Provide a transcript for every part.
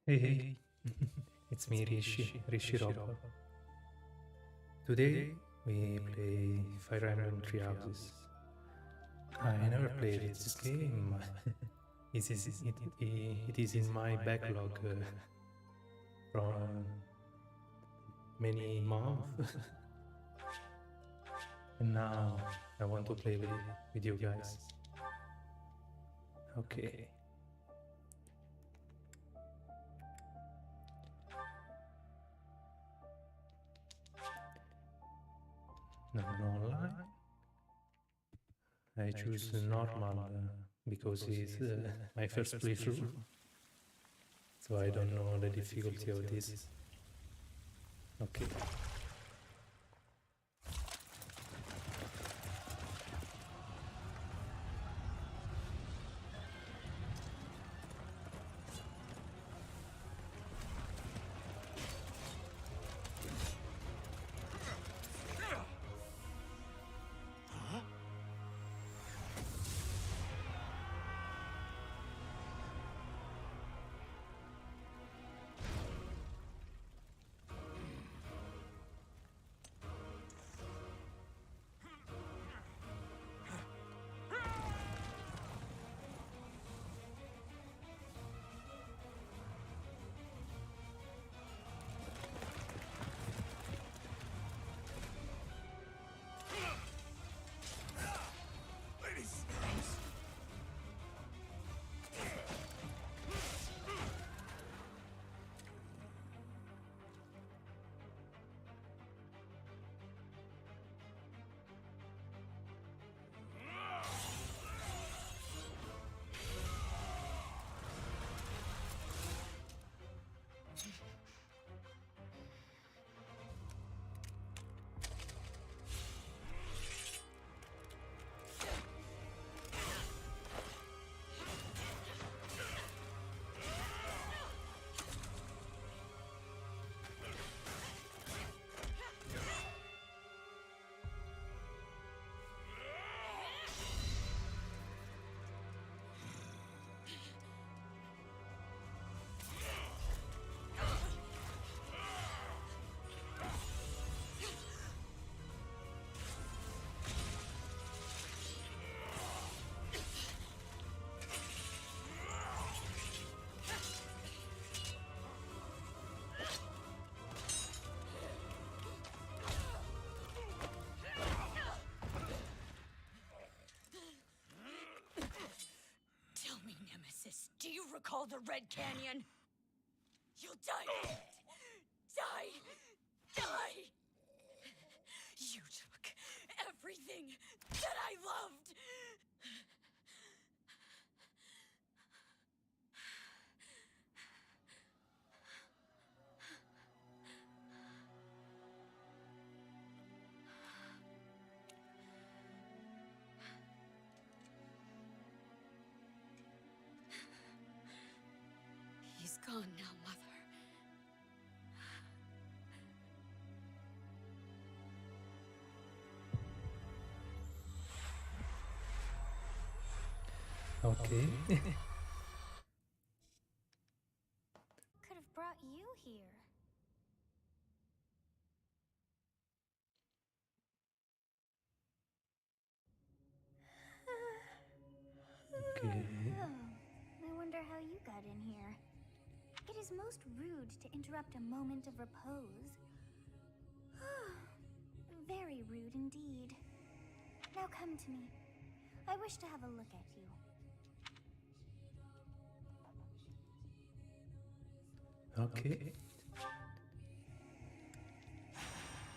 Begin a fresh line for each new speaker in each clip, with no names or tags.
Hey, hey, it's me, Rishi Ròboris. Today we play Fire Emblem Three Houses. I never played this game. It is in my backlog from many months, and now I want to play with you guys. Okay. No online. I choose normal because it's my first playthrough, so I don't know the difficulty of this. Okay.
Do you recall the Red Canyon? You'll die in it. Die! You took everything that I loved. He's gone now, Mother.
Okay.
Could have brought you here.
Okay.
I wonder how you got in here. It is most rude to interrupt a moment of repose. Very rude indeed. Now come to me. I wish to have a look at you.
Okay.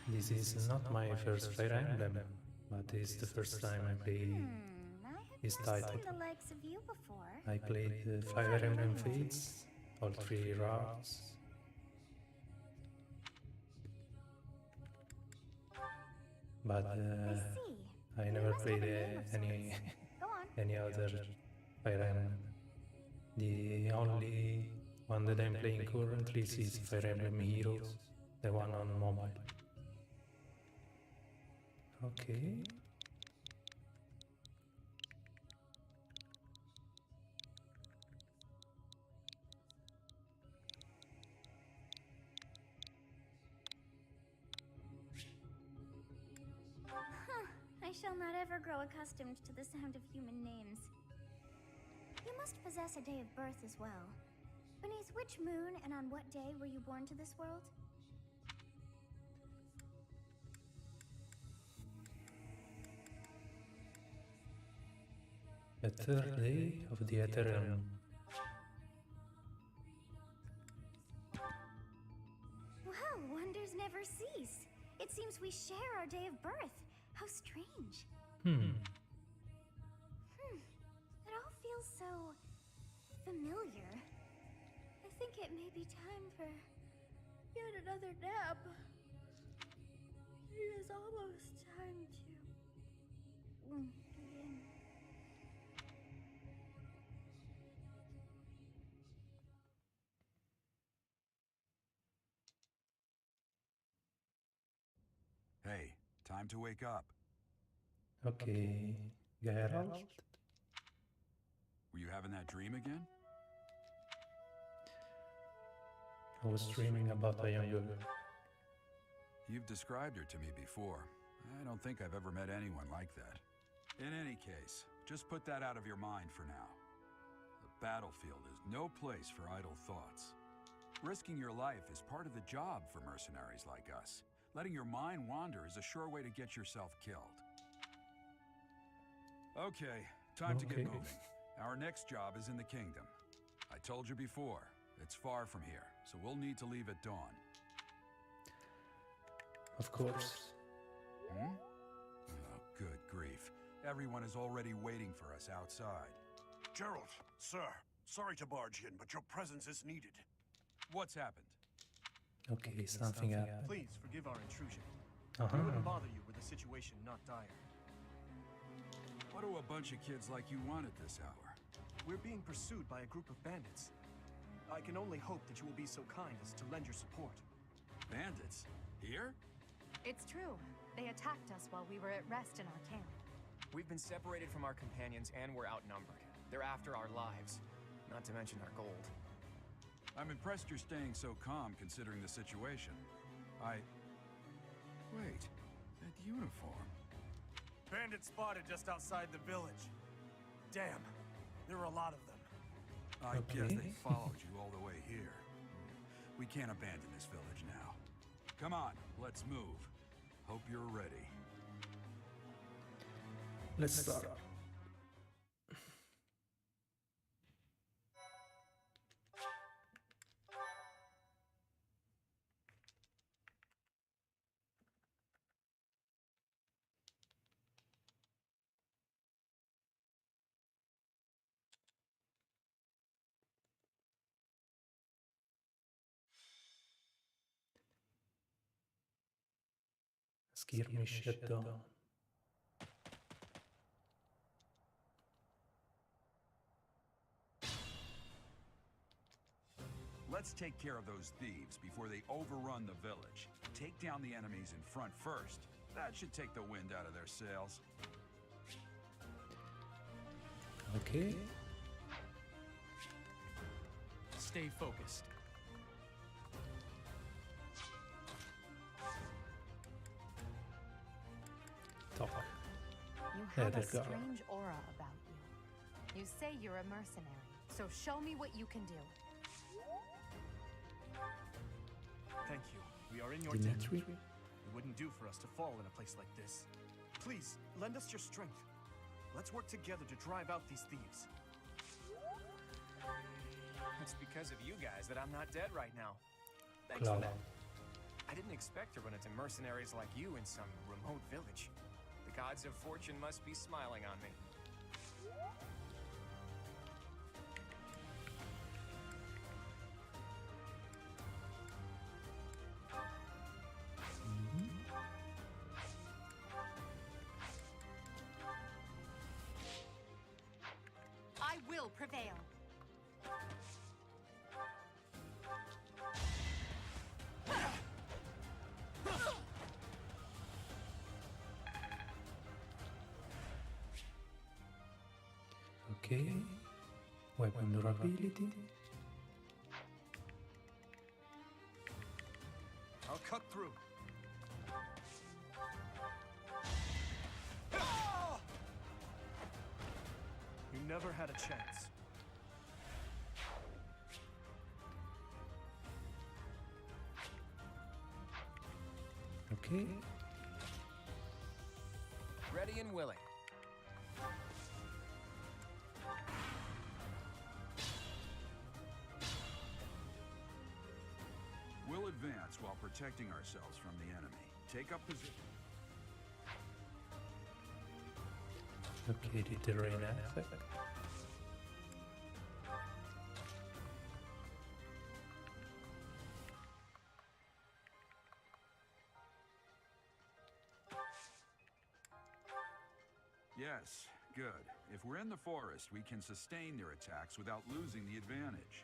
This is not my first Fire Emblem, but it's the first time I play this
I have
title.
never seen the likes of you before.
I played Fire Emblem Fates, all three routes. But I never played any other Fire Emblem. The only one that I'm playing currently is Fire Emblem Heroes, the one on mobile. Okay.
shall not ever grow accustomed to the sound of human names. You must possess a day of birth as well. Beneath which moon and on what day were you born to this world?
The third day of the Ethereum.
Well, wonders never cease. It seems we share our day of birth. How strange. It all feels so familiar. I think it may be time for yet another nap. It is almost time to begin.
Hey, time to wake up.
Okay, Geralt.
Were you having that dream again?
I was dreaming about a young girl.
You've described her to me before. I don't think I've ever met anyone like that. In any case, just put that out of your mind for now. The battlefield is no place for idle thoughts. Risking your life is part of the job for mercenaries like us. Letting your mind wander is a sure way to get yourself killed. Okay, time to get moving. Our next job is in the kingdom. I told you before, it's far from here, so we'll need to leave at dawn.
Of course.
Oh, good grief. Everyone is already waiting for us outside.
Geralt, sir, sorry to barge in, but your presence is needed.
What's happened?
Okay, something happened.
Please forgive our intrusion. We wouldn't bother you were the situation not dire.
What do a bunch of kids like you want at this hour?
We're being pursued by a group of bandits. I can only hope that you will be so kind as to lend your support.
Bandits? Here?
It's true. They attacked us while we were at rest in our camp.
We've been separated from our companions and we're outnumbered. They're after our lives, not to mention our gold.
I'm impressed you're staying so calm considering the situation. Wait, that uniform.
Bandits spotted just outside the village. Damn, there were a lot of them.
I guess they followed you all the way here. We can't abandon this village now. Come on, let's move. Hope you're ready.
Let's start. Skirmish at dawn.
Let's take care of those thieves before they overrun the village. Take down the enemies in front first. That should take the wind out of their sails.
Okay.
Stay focused.
Talk.
You have
there
a
you go.
strange aura about you. You say you're a mercenary, so show me what you can do.
Thank you. We are in your
Dimitri?
territory. It wouldn't do for us to fall in a place like this. Please, lend us your strength. Let's work together to drive out these thieves.
It's because of you guys that I'm not dead right now. Thanks
Cloud.
for that. I didn't expect to run into mercenaries like you in some remote village. The gods of fortune must be smiling on me.
I will prevail.
Okay. Weapon durability.
I'll cut through. never had a chance.
Okay.
Ready and willing.
We'll advance while protecting ourselves from the enemy. Take up position.
Okay, the terrain effect.
Yes, good. If we're in the forest, we can sustain their attacks without losing the advantage.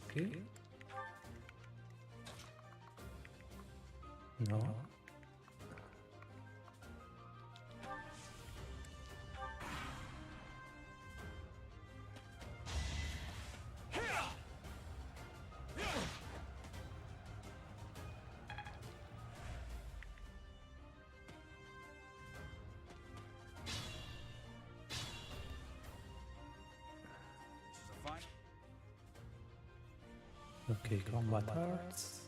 Okay. No. Okay, combat arts.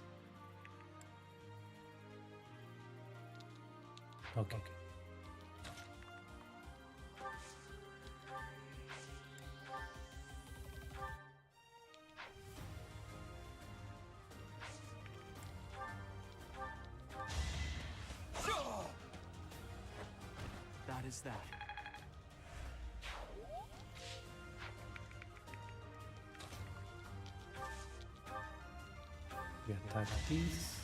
Okay.
That is that.
We attack these.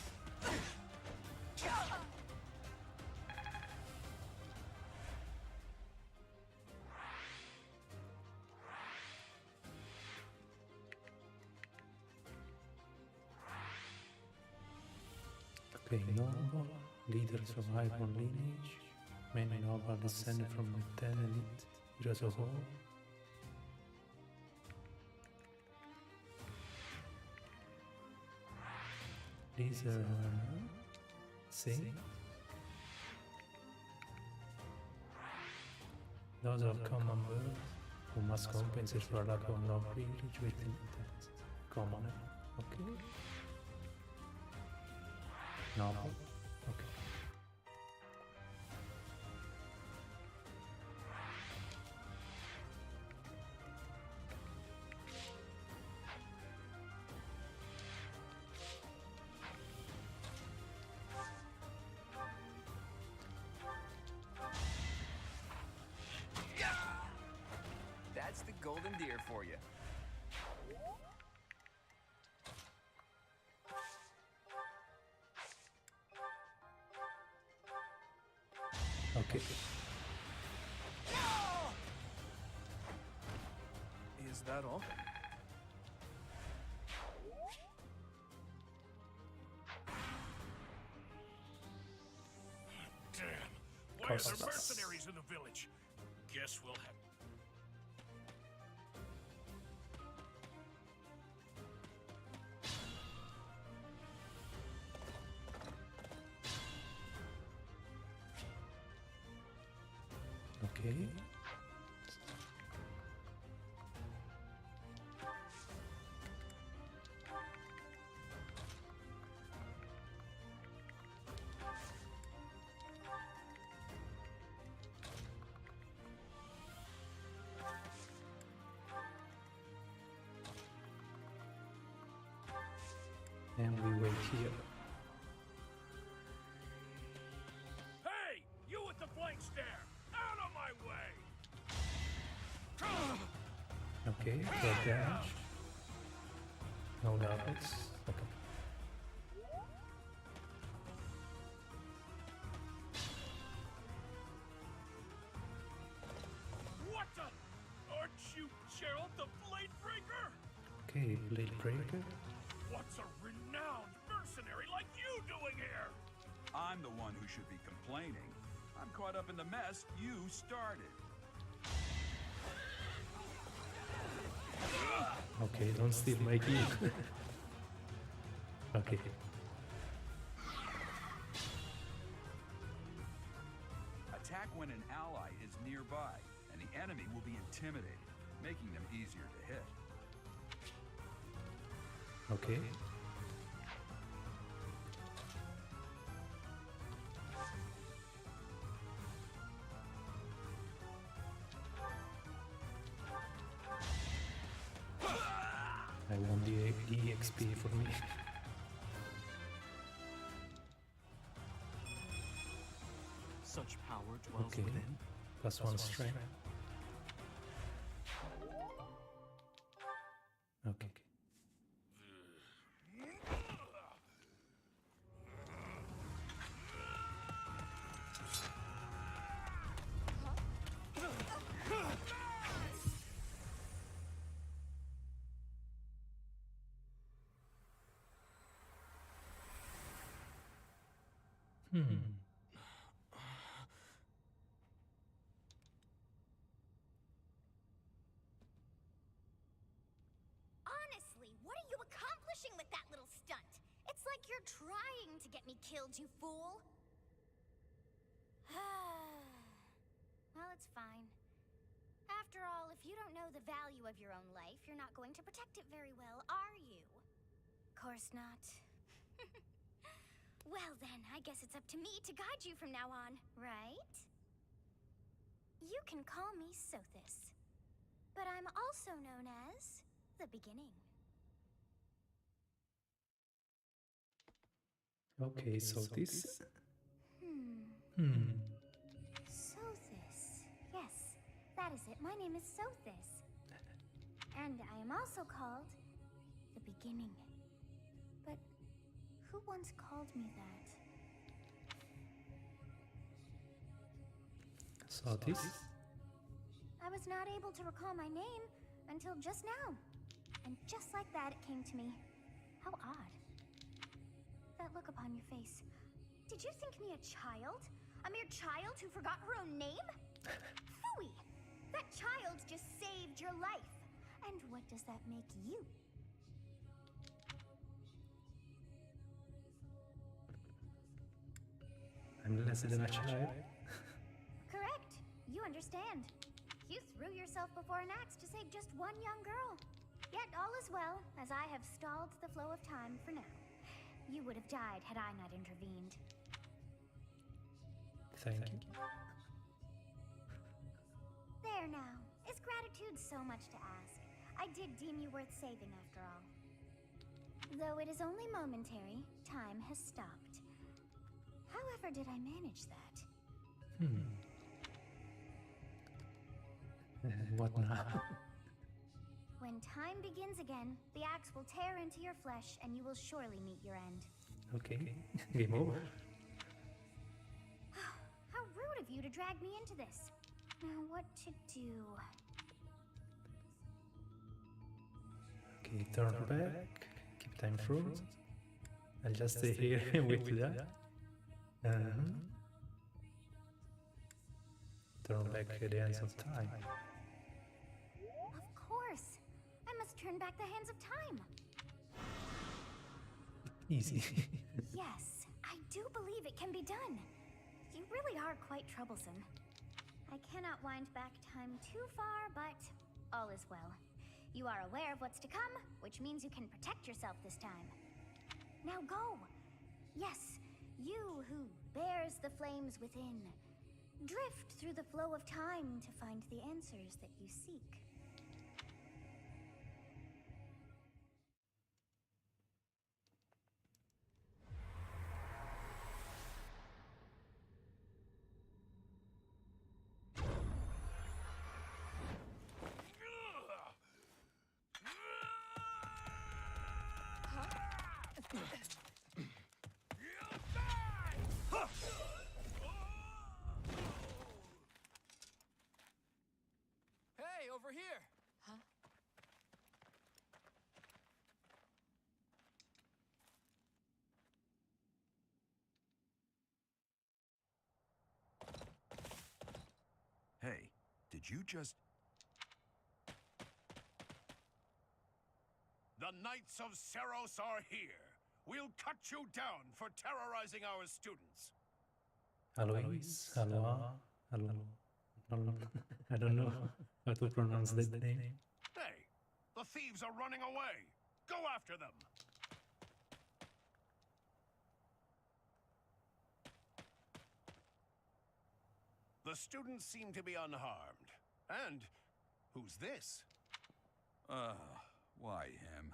Okay, noble, leaders of Iron lineage, many noble descended from the 10 elite heroes of old. These are saints. Those of common birth who must compensate for lack of no privilege within the common. Okay. Noble. Okay.
That's the golden deer for you.
Okay.
Is that all?
Damn. Why are there
Costas.
mercenaries in the village? Guess we'll have...
Okay. And we wait here.
Hey! You with the flanks there! Out of my way!
Okay, get damage. No doubles. Okay.
What the? Aren't you Gerald the Blade Breaker?
Okay, Blade Breaker.
What's a renowned mercenary like you doing here?
I'm the one who should be complaining. I'm caught up in the mess you started.
Okay, don't steal my key. Okay.
Attack when an ally is nearby, and the enemy will be intimidated, making them easier to hit.
Okay. I want the EXP for me.
Such power dwells
Okay.
within.
+1 strength. Okay.
Honestly, what are you accomplishing with that little stunt? It's like you're trying to get me killed, you fool. Well, it's fine. After all, if you don't know the value of your own life, you're not going to protect it very well, are you? Course not. Well then, I guess it's up to me to guide you from now on, right? You can call me Sothis, but I'm also known as the Beginning.
Okay, so this.
Sothis. Yes, that is it. My name is Sothis. And I am also called the Beginning. But who once called me that?
So this.
I was not able to recall my name until just now. And just like that, it came to me. How odd. That look upon your face. Did you think me a child? A mere child who forgot her own name? Phooey! That child just saved your life. And what does that make you?
I'm less than a child.
Correct. You understand. You threw yourself before an axe to save just one young girl. Yet all is well, as I have stalled the flow of time for now. You would have died had I not intervened.
Thank you.
There now. Is gratitude so much to ask? I did deem you worth saving after all. Though it is only momentary, time has stopped. However did I manage that?
What now?
When time begins again, the axe will tear into your flesh and you will surely meet your end.
Okay, game over.
How rude of you to drag me into this. Now what to do?
Okay, turn back. Keep time frozen. I'll just stay here and wait for that. Turn back at the ends of time.
Of course. I must turn back the hands of time.
Easy.
Yes, I do believe it can be done. You really are quite troublesome. I cannot wind back time too far, but all is well. You are aware of what's to come, which means you can protect yourself this time. Now go! Yes, you who bears the flames within. Drift through the flow of time to find the answers that you seek.
Hey, over here!
Huh?
Hey, did you just...
The Knights of Seiros are here. We'll cut you down for terrorizing our students.
Alois, Alois, I don't know how to pronounce that name.
Hey, the thieves are running away. Go after them. The students seem to be unharmed. And who's this?
Why him?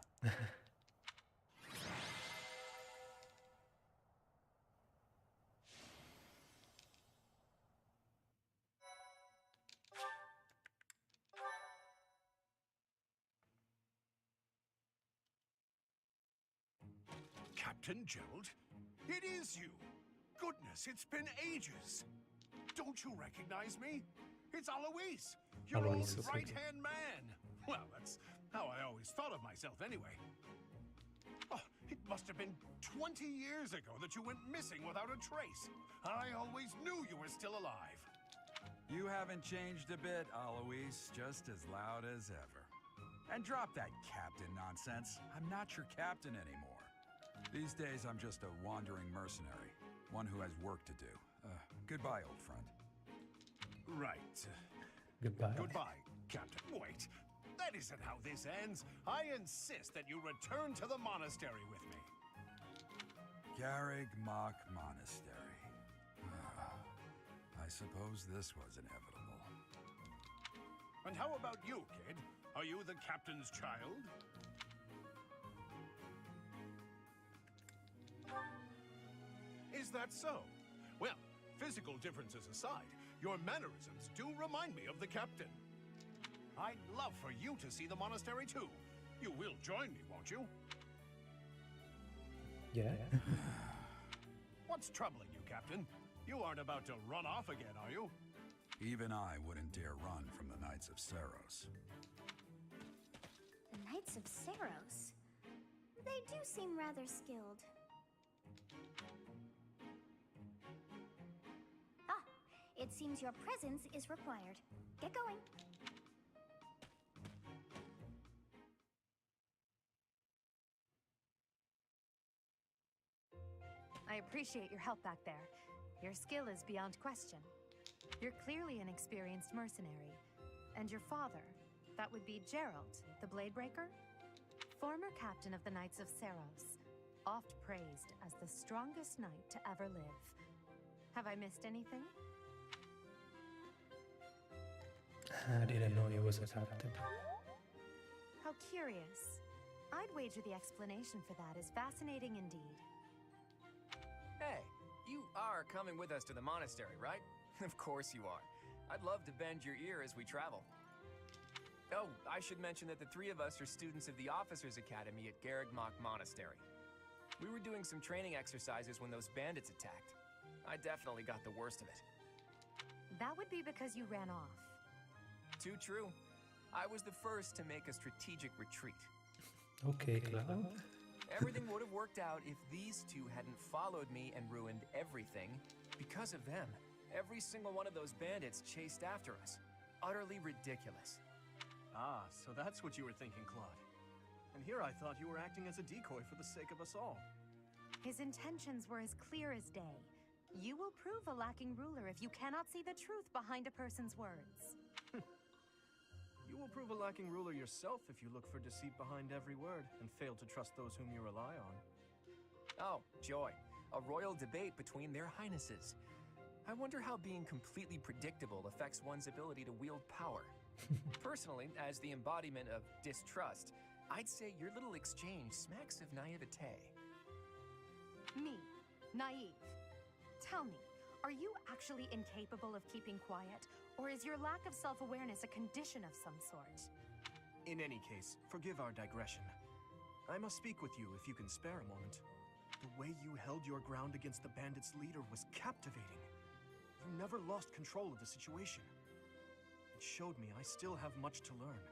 Captain Gerald? It is you! Goodness, it's been ages! Don't you recognize me? It's Alois, your old
Alois, okay.
right-hand man! Well, that's how I always thought of myself anyway. Oh, it must have been 20 years ago that you went missing without a trace. I always knew you were still alive.
You haven't changed a bit, Alois. Just as loud as ever. And drop that captain nonsense. I'm not your captain anymore. These days, I'm just a wandering mercenary. One who has work to do. Goodbye, old friend.
Right.
Goodbye.
Goodbye, Captain. Wait. That isn't how this ends. I insist that you return to the monastery with me.
Garreg Mach Monastery. I suppose this was inevitable.
And how about you, kid? Are you the captain's child? Is that so? Well, physical differences aside, your mannerisms do remind me of the captain. I'd love for you to see the monastery too. You will join me, won't you?
Yeah.
What's troubling you, Captain? You aren't about to run off again, are you?
Even I wouldn't dare run from the Knights of Seiros.
The Knights of Seiros? They do seem rather skilled. Ah, it seems your presence is required. Get going.
I appreciate your help back there. Your skill is beyond question. You're clearly an experienced mercenary. And your father, that would be Gerald, the Bladebreaker? Former captain of the Knights of Seiros, oft praised as the strongest knight to ever live. Have I missed anything?
I didn't know he was a captain.
How curious. I'd wager the explanation for that is fascinating indeed.
Hey, you are coming with us to the monastery, right? Of course you are. I'd love to bend your ear as we travel. Oh, I should mention that the three of us are students of the Officers' Academy at Garreg Mach Monastery. We were doing some training exercises when those bandits attacked. I definitely got the worst of it.
That would be because you ran off.
Too true. I was the first to make a strategic retreat.
Okay, Cloud.
Everything would have worked out if these two hadn't followed me and ruined everything. Because of them, every single one of those bandits chased after us. Utterly ridiculous.
Ah, so that's what you were thinking, Claude. And here I thought you were acting as a decoy for the sake of us all.
His intentions were as clear as day. You will prove a lacking ruler if you cannot see the truth behind a person's words.
You will prove a lacking ruler yourself if you look for deceit behind every word and fail to trust those whom you rely on.
Oh, joy. A royal debate between their highnesses. I wonder how being completely predictable affects one's ability to wield power. Personally, as the embodiment of distrust, I'd say your little exchange smacks of naivete.
Me, naive. Tell me, are you actually incapable of keeping quiet? Or is your lack of self-awareness a condition of some sort?
In any case, forgive our digression. I must speak with you if you can spare a moment. The way you held your ground against the bandits' leader was captivating. You never lost control of the situation. It showed me I still have much to learn.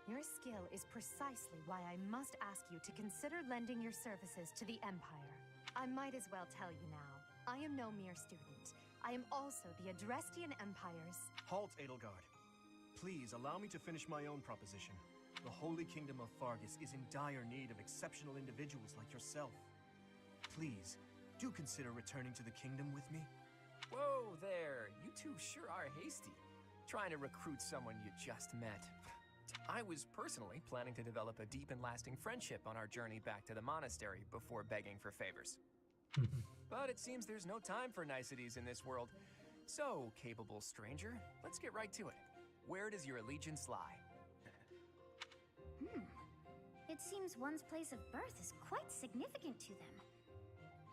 Your skill is precisely why I must ask you to consider lending your services to the Empire. I might as well tell you now, I am no mere student. I am also the Adrestian Empire's...
Halt, Edelgard. Please allow me to finish my own proposition. The Holy Kingdom of Faerghus is in dire need of exceptional individuals like yourself. Please, do consider returning to the kingdom with me.
Whoa there, you two sure are hasty. Trying to recruit someone you just met. I was personally planning to develop a deep and lasting friendship on our journey back to the monastery before begging for favors. But it seems there's no time for niceties in this world. So, capable stranger, let's get right to it. Where does your allegiance lie?
It seems one's place of birth is quite significant to them.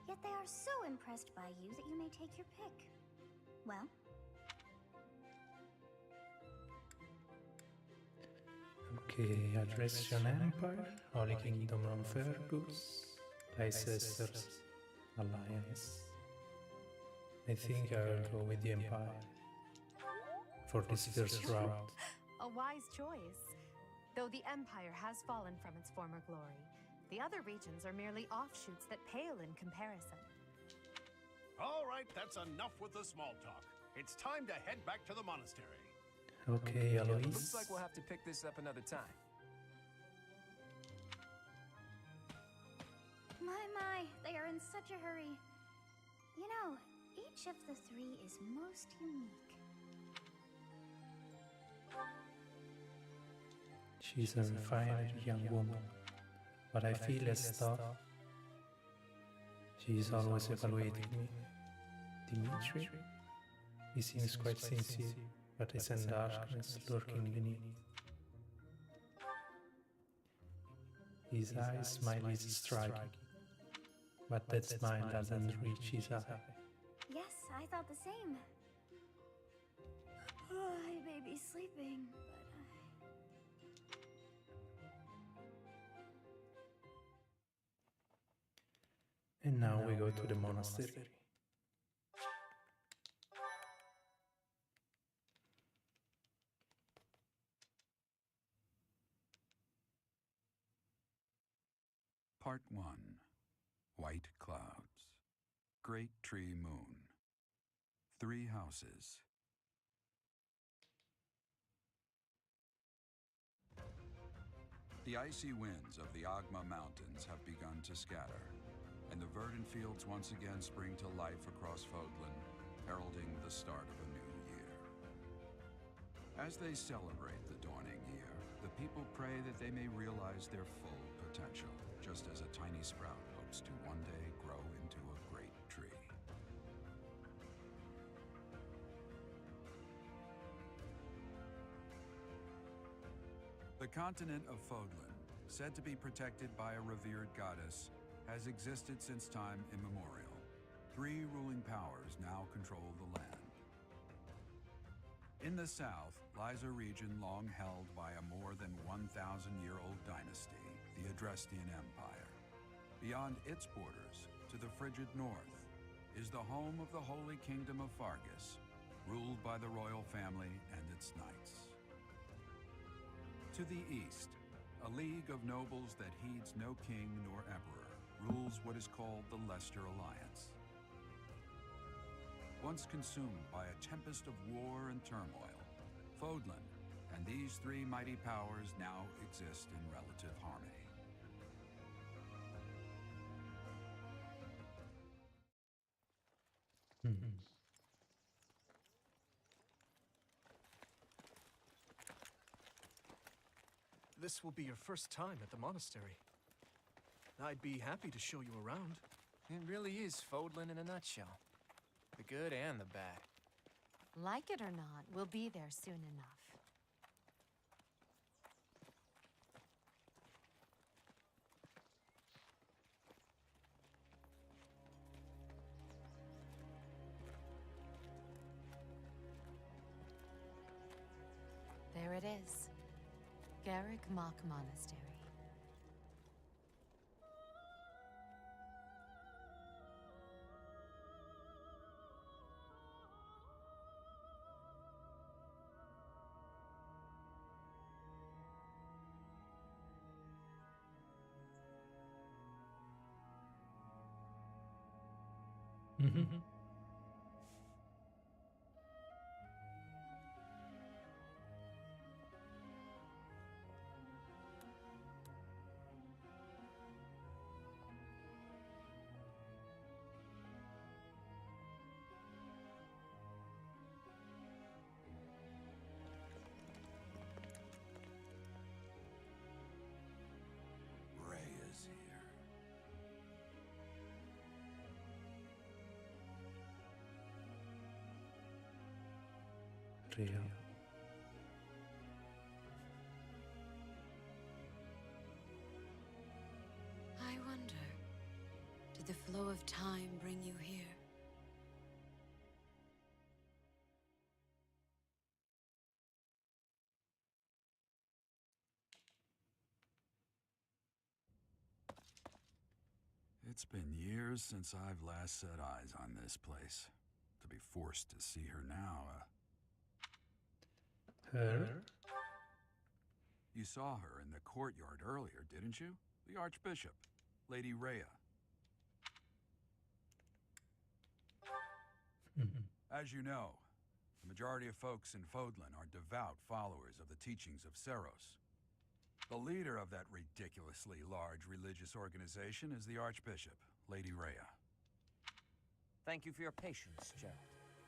Yet they are so impressed by you that you may take your pick. Well?
Okay, Adrestian Empire, Holy Kingdom of Faerghus, Leicester Alliance. I think I will go with the Empire for this first round.
A wise choice. Though the Empire has fallen from its former glory, the other regions are merely offshoots that pale in comparison.
All right, that's enough with the small talk. It's time to head back to the monastery.
Okay, Alois.
Looks like we'll have to pick this up another time.
My, they are in such a hurry. You know, each of the three is most unique.
She's a refined young woman, but I feel as though she is always evaluating me. Dimitri? He seems quite sincere, but is in darkness lurking beneath. His eyes smile is striking, but that smile doesn't reach his eye.
Yes, I thought the same. I may be sleeping, but
And now we go to the monastery.
Part 1. White Clouds. Great Tree Moon. 3 houses. The icy winds of the Agma Mountains have begun to scatter, and the verdant fields once again spring to life across Fódlan, heralding the start of a new year. As they celebrate the dawning year, the people pray that they may realize their full potential, just as a tiny sprout hopes to one day grow into a great tree. The continent of Fódlan, said to be protected by a revered goddess, has existed since time immemorial. 3 ruling powers now control the land. In the south lies a region long held by a more than 1,000-year-old dynasty, the Adrestian Empire. Beyond its borders, to the frigid north, is the home of the Holy Kingdom of Faerghus, ruled by the royal family and its knights. To the east, a league of nobles that heeds no king nor emperor rules what is called the Leicester Alliance. Once consumed by a tempest of war and turmoil, Fódlan and these 3 mighty powers now exist in relative harmony.
This will be your first time at the monastery. I'd be happy to show you around.
It really is Fódlan in a nutshell. The good and the bad.
Like it or not, we'll be there soon enough. There it is. Garreg Mach Monastery.
trio.
I wonder, did the flow of time bring you here?
It's been years since I've last set eyes on this place. To be forced to see her now,
Her?
You saw her in the courtyard earlier, didn't you? The Archbishop, Lady Rhea. As you know, the majority of folks in Fódlan are devout followers of the teachings of Seiros. The leader of that ridiculously large religious organization is the Archbishop, Lady Rhea.
Thank you for your patience, Gerald.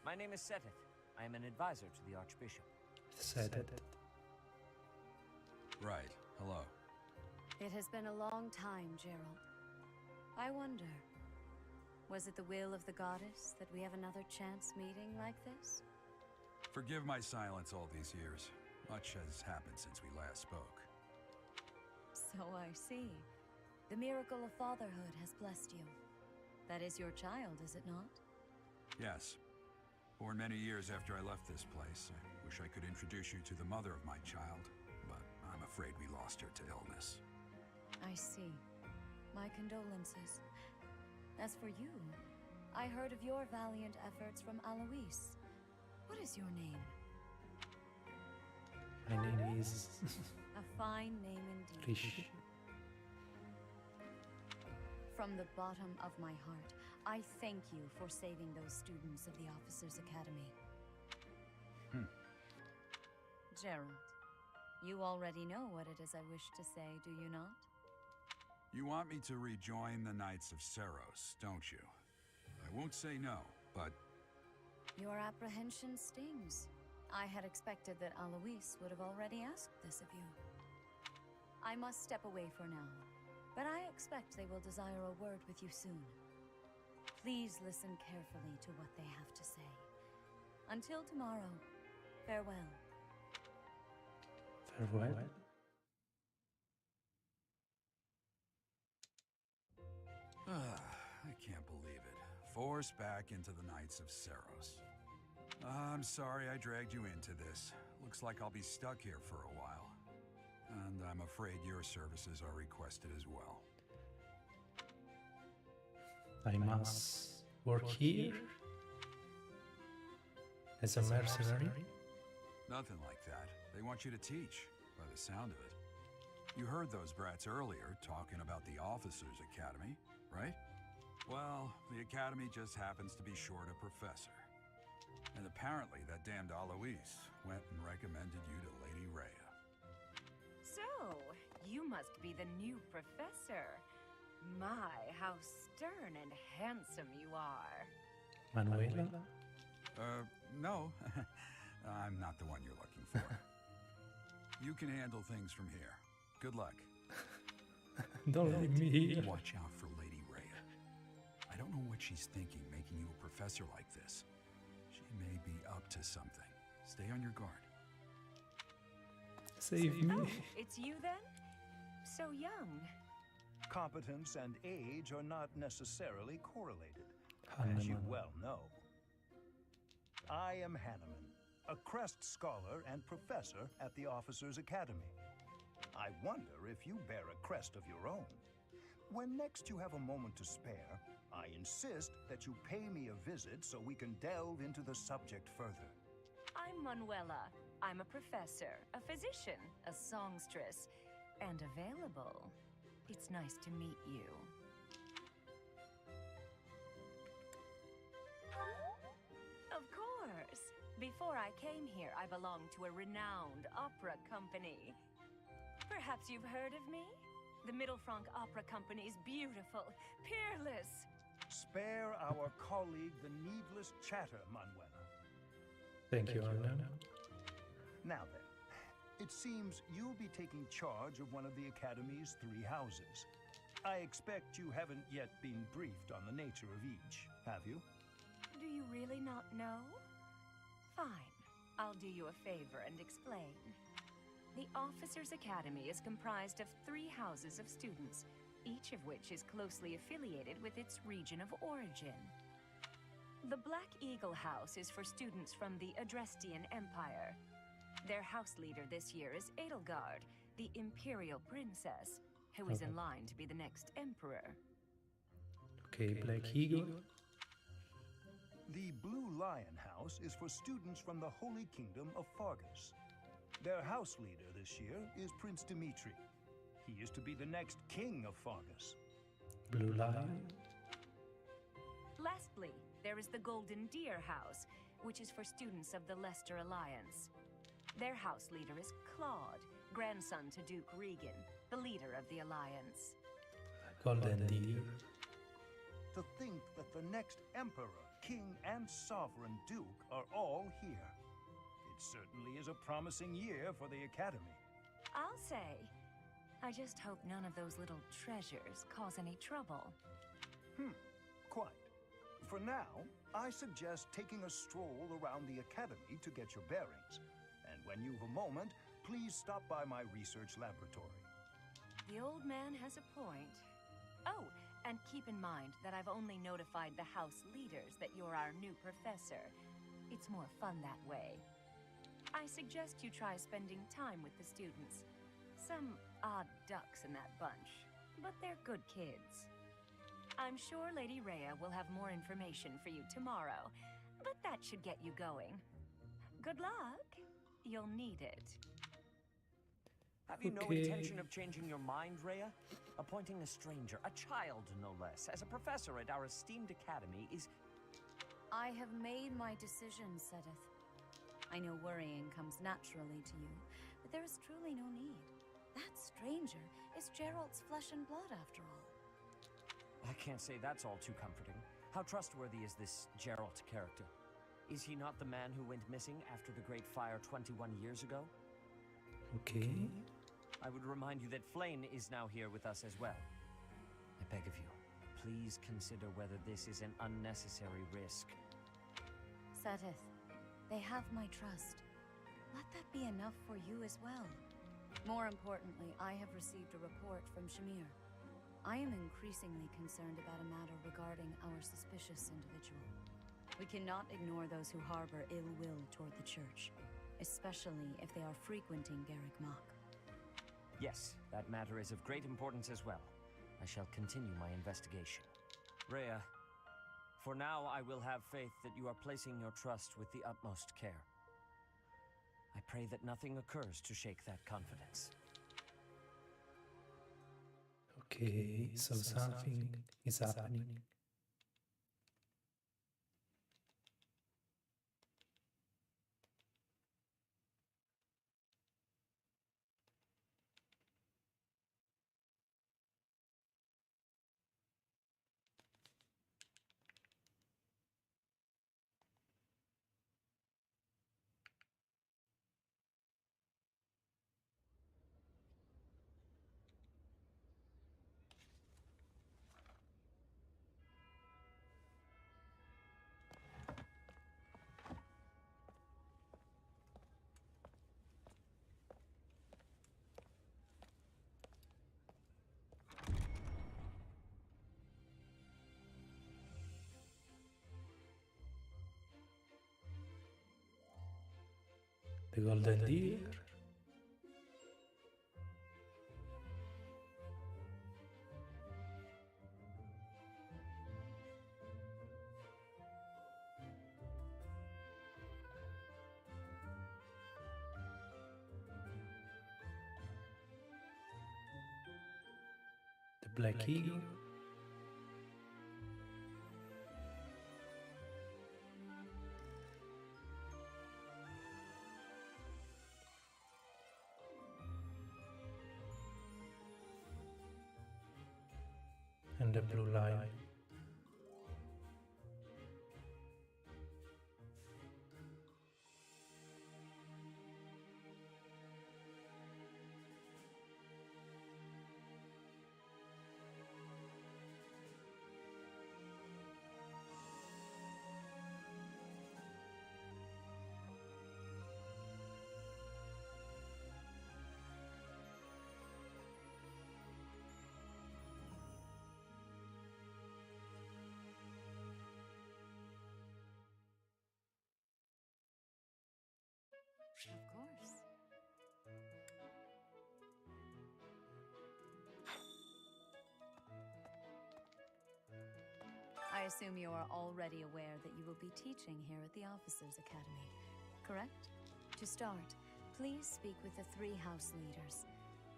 My name is Seteth. I am an advisor to the Archbishop.
Seteth.
Right. Hello.
It has been a long time, Gerald. I wonder, was it the will of the goddess that we have another chance meeting like this?
Forgive my silence all these years. Much has happened since we last spoke.
So I see. The miracle of fatherhood has blessed you. That is your child, is it not?
Yes. Born many years after I left this place. I wish I could introduce you to the mother of my child, but I'm afraid we lost her to illness.
I see. My condolences. As for you, I heard of your valiant efforts from Alois. What is your name?
My name is
A fine name indeed.
Rishi.
From the bottom of my heart, I thank you for saving those students of the Officers' Academy. Gerald, you already know what it is I wish to say, do you not?
You want me to rejoin the Knights of Seiros, don't you? I won't say no, but...
Your apprehension stings. I had expected that Alois would have already asked this of you. I must step away for now, but I expect they will desire a word with you soon. Please listen carefully to what they have to say. Until tomorrow, farewell.
Farewell?
I can't believe it. Forced back into the Knights of Seiros. I'm sorry I dragged you into this. Looks like I'll be stuck here for a while. And I'm afraid your services are requested as well.
I must work here? As a mercenary?
Nothing like that. They want you to teach, by the sound of it. You heard those brats earlier talking about the Officers' Academy, right? Well, the Academy just happens to be short a professor. And apparently that damned Alois went and recommended you to Lady Rhea.
So, you must be the new professor. My, how stern and handsome you are.
Manuela?
No. I'm not the one you're looking for. You can handle things from here. Good luck.
Don't leave me here.
Watch out for Lady Rhea. I don't know what she's thinking, making you a professor like this. She may be up to something. Stay on your guard.
Save me.
Oh, it's you then? So young.
Competence and age are not necessarily correlated,
Hanneman.
as you well know. I am Hanneman, a Crest Scholar and Professor at the Officers' Academy. I wonder if you bear a crest of your own. When next you have a moment to spare, I insist that you pay me a visit so we can delve into the subject further.
I'm Manuela. I'm a professor, a physician, a songstress, and available. It's nice to meet you. Of course. Before I came here, I belonged to a renowned opera company. Perhaps you've heard of me? The Middlefranc Opera Company is beautiful, peerless.
Spare our colleague the needless chatter, Manuela.
Thank you, Anna.
Now then, it seems you'll be taking charge of one of the Academy's 3 houses. I expect you haven't yet been briefed on the nature of each, have you?
Do you really not know? Fine. I'll do you a favor and explain. The Officers' Academy is comprised of 3 houses of students, each of which is closely affiliated with its region of origin. The Black Eagle House is for students from the Adrestian Empire. Their house leader this year is Edelgard, the Imperial Princess, who is in line to be the next Emperor.
Okay, Black Eagle.
The Blue Lion House is for students from the Holy Kingdom of Faerghus. Their house leader this year is Prince Dimitri. He is to be the next king of Faerghus.
Blue Lion.
Lastly, there is the Golden Deer House, which is for students of the Leicester Alliance. Their house leader is Claude, grandson to Duke Regan, the leader of the Alliance.
Golden Deer.
To think that the next emperor, king, and sovereign duke are all here. It certainly is a promising year for the Academy.
I'll say. I just hope none of those little treasures cause any trouble.
Quite. For now, I suggest taking a stroll around the Academy to get your bearings. And when you've a moment, please stop by my research laboratory.
The old man has a point. Oh, and keep in mind that I've only notified the house leaders that you're our new professor. It's more fun that way. I suggest you try spending time with the students. Some odd ducks in that bunch, but they're good kids. I'm sure Lady Rhea will have more information for you tomorrow, but that should get you going. Good luck. You'll need it.
Have you no intention of changing your mind, Rhea? Appointing a stranger, a child no less, as a professor at our esteemed academy is...
I have made my decision, Sedith. I know worrying comes naturally to you, but there is truly no need. That stranger is Gerald's flesh and blood, after all.
I can't say that's all too comforting. How trustworthy is this Gerald character? Is he not the man who went missing after the Great Fire 21 years ago?
Okay.
I would remind you that Flame is now here with us as well. I beg of you, please consider whether this is an unnecessary risk.
Sedith, they have my trust. Let that be enough for you as well. More importantly, I have received a report from Shamir. I am increasingly concerned about a matter regarding our suspicious individual. We cannot ignore those who harbor ill will toward the Church, especially if they are frequenting Garreg Mach.
Yes, that matter is of great importance as well. I shall continue my investigation. Rhea, for now I will have faith that you are placing your trust with the utmost care. I pray that nothing occurs to shake that confidence.
Okay, so something is happening. The Golden Deer. The Black Eagle. And the Blue Lion.
assume you are already aware that you will be teaching here at the Officers' Academy, correct? To start, please speak with the 3 house leaders.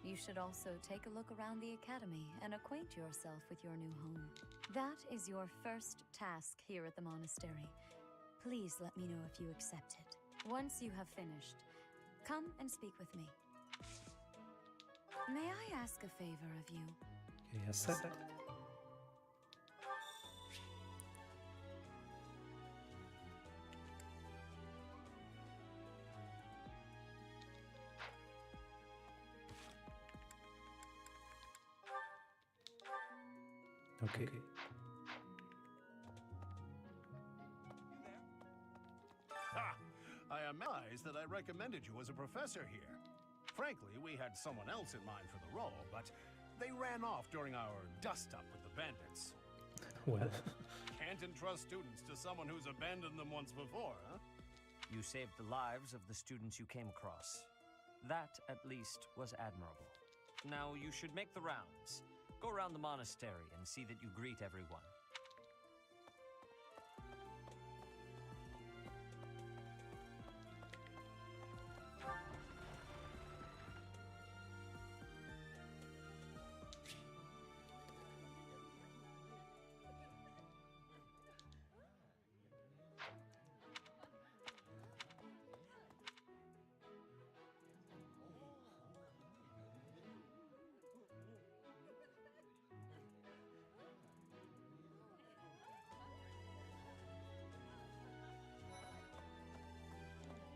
You should also take a look around the academy and acquaint yourself with your new home. That is your first task here at the monastery. Please let me know if you accept it. Once you have finished, come and speak with me. May I ask a favor of you?
Yes, sir. Okay.
Ha! I am amazed that I recommended you as a professor here. Frankly, we had someone else in mind for the role, but they ran off during our dust-up with the bandits.
Well.
Can't entrust students to someone who's abandoned them once before, huh?
You saved the lives of the students you came across. That, at least, was admirable. Now you should make the rounds. Go around the monastery and see that you greet everyone.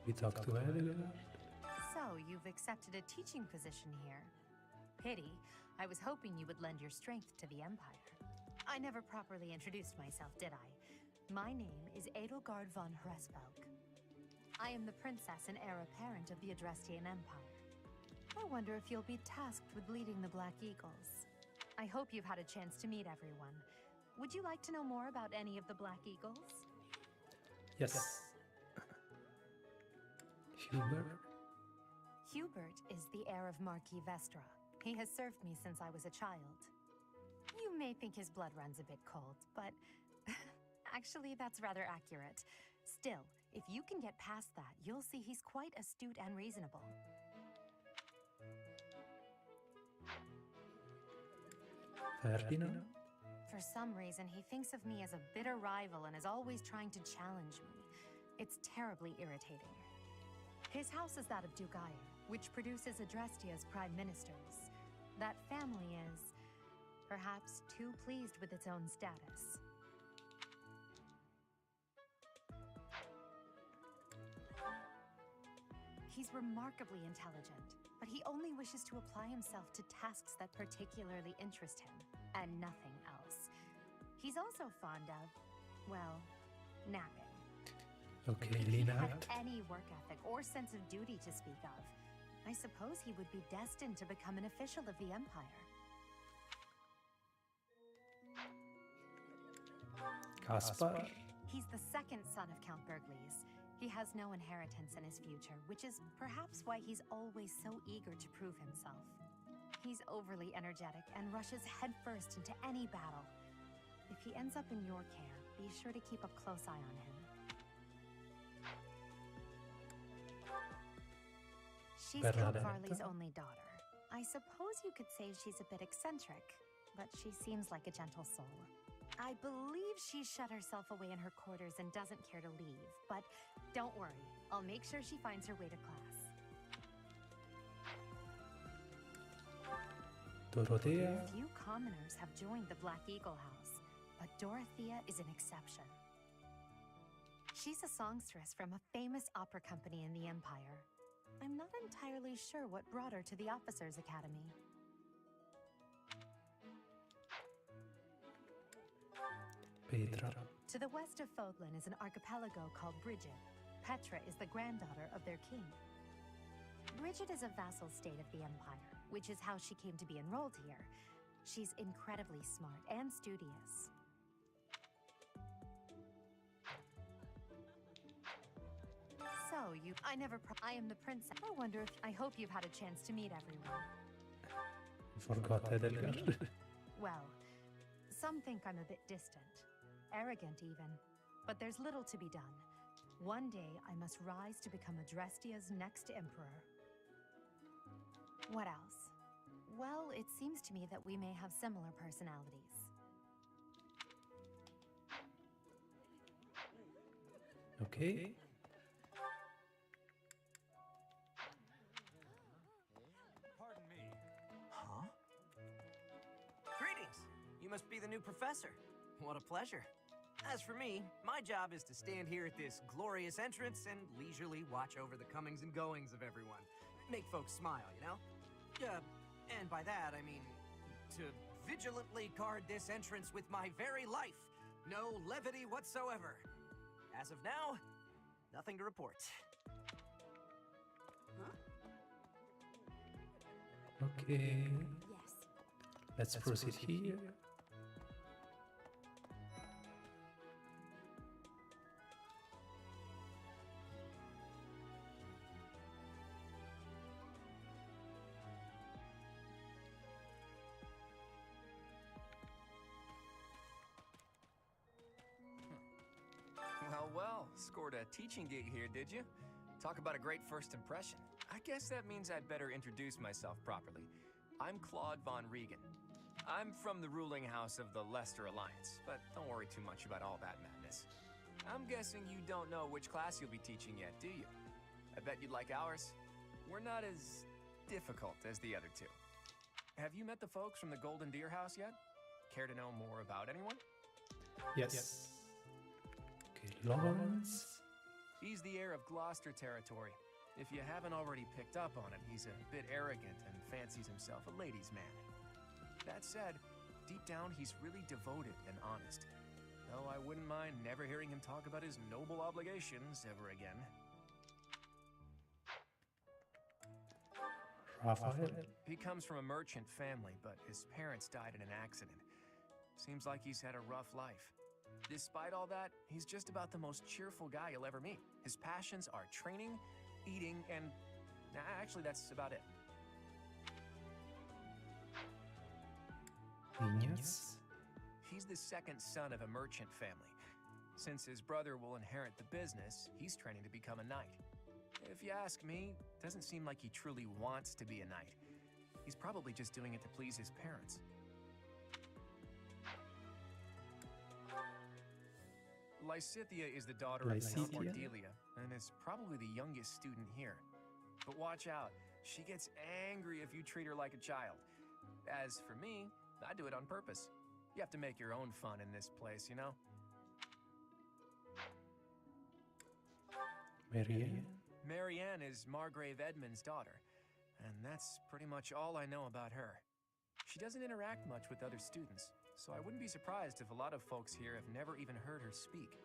We talked to Edgar.
So, you've accepted a teaching position here. Pity. I was hoping you would lend your strength to the Empire. I never properly introduced myself, did I? My name is Edelgard von Hresvelg. I am the princess and heir apparent of the Adrestian Empire. I wonder if you'll be tasked with leading the Black Eagles. I hope you've had a chance to meet everyone. Would you like to know more about any of the Black Eagles?
Yes. Hubert?
Hubert is the heir of Marquis Vestra. He has served me since I was a child. You may think his blood runs a bit cold, but actually that's rather accurate. Still, if you can get past that, you'll see he's quite astute and reasonable.
Ferdinand?
For some reason, he thinks of me as a bitter rival and is always trying to challenge me. It's terribly irritating. His house is that of Dugaia, which produces Adrestia's prime ministers. That family is, perhaps, too pleased with its own status. He's remarkably intelligent, but he only wishes to apply himself to tasks that particularly interest him, and nothing else. He's also fond of, well, napping.
Okay,
If he
Lena.
had any work ethic or sense of duty to speak of, I suppose he would be destined to become an official of the Empire.
Kaspar?
He's the second son of Count Bergliez. He has no inheritance in his future, which is perhaps why he's always so eager to prove himself. He's overly energetic and rushes headfirst into any battle. If he ends up in your care, be sure to keep a close eye on him. She's Count Varley's only daughter. I suppose you could say she's a bit eccentric, but she seems like a gentle soul. I believe she shut herself away in her quarters and doesn't care to leave, but don't worry, I'll make sure she finds her way to class.
Dorothea?
Few commoners have joined the Black Eagle House, but Dorothea is an exception. She's a songstress from a famous opera company in the Empire. I'm not entirely sure what brought her to the Officers' Academy.
Petra.
To the west of Fódlan is an archipelago called Brigid. Petra is the granddaughter of their king. Brigid is a vassal state of the Empire, which is how she came to be enrolled here. She's incredibly smart and studious. So, I am the princess. I wonder if, I hope you've had a chance to meet everyone.
Forgot Edgar.
Well, some think I'm a bit distant. arrogant even. But there's little to be done. One day, I must rise to become Adrestia's next emperor. What else? Well, it seems to me that we may have similar personalities.
Okay.
Pardon me. Huh? Greetings! You must be the new professor. What a pleasure. As for me, my job is to stand here at this glorious entrance and leisurely watch over the comings and goings of everyone. Make folks smile, you know? And by that, I mean to vigilantly guard this entrance with my very life. No levity whatsoever. As of now, nothing to report. Huh?
Okay.
Yes.
Let's proceed here.
Well, scored a teaching gig here, did you? Talk about a great first impression. I guess that means I'd better introduce myself properly. I'm Claude von Regan. I'm from the ruling house of the Leicester Alliance, but don't worry too much about all that madness. I'm guessing you don't know which class you'll be teaching yet, do you? I bet you'd like ours. We're not as difficult as the other two. Have you met the folks from the Golden Deer House yet? Care to know more about anyone?
Yes. Okay, Lawrence.
He's the heir of Gloucester territory. If you haven't already picked up on it, he's a bit arrogant and fancies himself a ladies' man. That said, deep down he's really devoted and honest. Though I wouldn't mind never hearing him talk about his noble obligations ever again.
Raphael.
He comes from a merchant family, but his parents died in an accident. Seems like he's had a rough life. Despite all that, he's just about the most cheerful guy you'll ever meet. His passions are training, eating, and... actually, that's about it.
Genius.
He's the second son of a merchant family. Since his brother will inherit the business, he's training to become a knight. If you ask me, it doesn't seem like he truly wants to be a knight. He's probably just doing it to please his parents. Lysithea is the daughter of Count Cordelia, and is probably the youngest student here. But watch out, she gets angry if you treat her like a child. As for me, I do it on purpose. You have to make your own fun in this place, you know?
Marianne?
Marianne is Margrave Edmund's daughter, and that's pretty much all I know about her. She doesn't interact much with other students, so I wouldn't be surprised if a lot of folks here have never even heard her speak.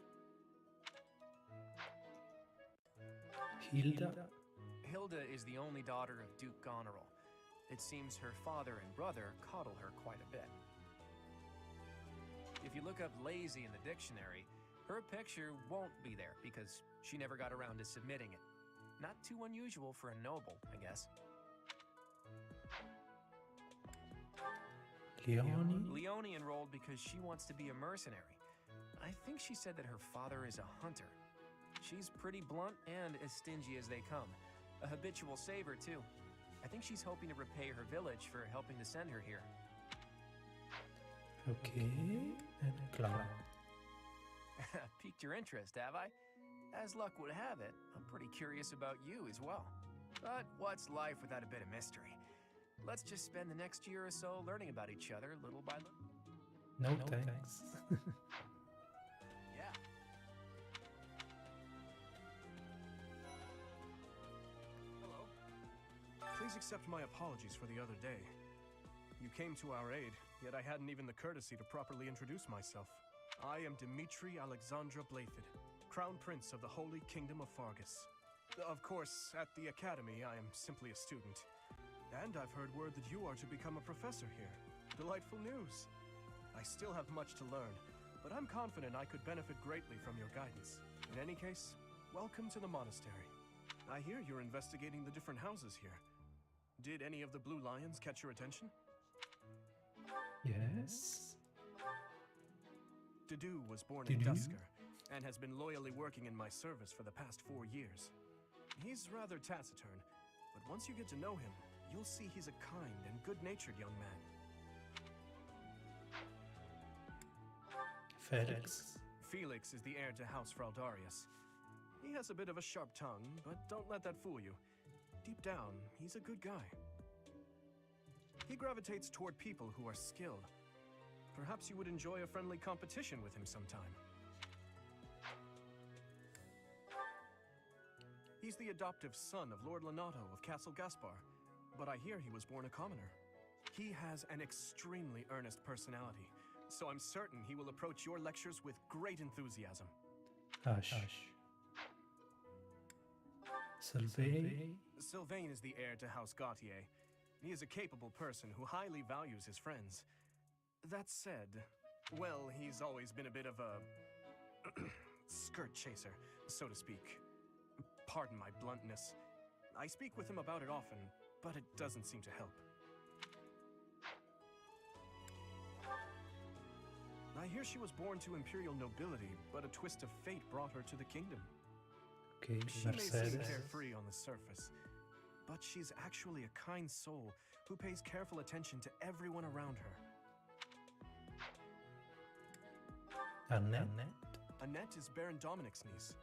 Hilda?
Hilda is the only daughter of Duke Goneril. It seems her father and brother coddle her quite a bit. If you look up lazy in the dictionary, her picture won't be there because she never got around to submitting it. Not too unusual for a noble, I guess.
Leonie?
Leonie enrolled because she wants to be a mercenary. I think she said that her father is a hunter. She's pretty blunt and as stingy as they come. A habitual saver, too. I think she's hoping to repay her village for helping to send her here.
Okay, and Clara.
Piqued your interest, have I? As luck would have it, I'm pretty curious about you as well. But what's life without a bit of mystery? Let's just spend the next year or so learning about each other, little by little.
No thanks.
Yeah.
Hello. Please accept my apologies for the other day. You came to our aid, yet I hadn't even the courtesy to properly introduce myself. I am Dimitri Alexandra Blathid, Crown Prince of the Holy Kingdom of Faerghus. Of course, at the Academy, I am simply a student. And I've heard word that you are to become a professor here. Delightful news. I still have much to learn, but I'm confident I could benefit greatly from your guidance. In any case, welcome to the monastery. I hear you're investigating the different houses here. Did any of the Blue Lions catch your attention?
Yes.
Dedu was born in Dusker, and has been loyally working in my service for the past 4 years. He's rather taciturn, but once you get to know him, you'll see he's a kind and good-natured young man.
Felix.
Felix is the heir to House Fraldarius. He has a bit of a sharp tongue, but don't let that fool you. Deep down, he's a good guy. He gravitates toward people who are skilled. Perhaps you would enjoy a friendly competition with him sometime. He's the adoptive son of Lord Lenato of Castle Gaspar, but I hear he was born a commoner. He has an extremely earnest personality, so I'm certain he will approach your lectures with great enthusiasm.
Hush. Sylvain?
Sylvain is the heir to House Gautier. He is a capable person who highly values his friends. That said, well, he's always been a bit of a skirt chaser, so to speak. Pardon my bluntness. I speak with him about it often, but it doesn't seem to help. I hear she was born to imperial nobility, but a twist of fate brought her to the kingdom.
Okay,
She may seem
Mercedes.
carefree on the surface, but she's actually a kind soul who pays careful attention to everyone around her.
Annette?
Annette is Baron Dominic's niece.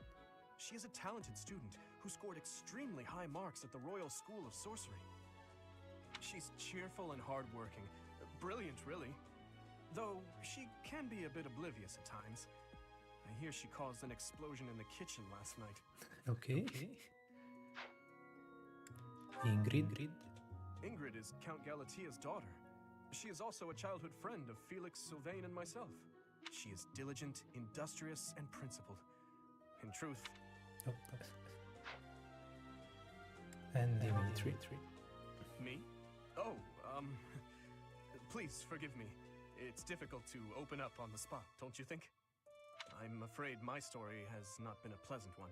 She is a talented student who scored extremely high marks at the Royal School of Sorcery. She's cheerful and hardworking. Brilliant, really. Though she can be a bit oblivious at times. I hear she caused an explosion in the kitchen last night.
Okay. Ingrid?
Ingrid is Count Galatia's daughter. She is also a childhood friend of Felix, Sylvain, and myself. She is diligent, industrious, and principled. In truth...
Oh. And Dimitri.
Me? Oh, please forgive me. It's difficult to open up on the spot, don't you think? I'm afraid my story has not been a pleasant one.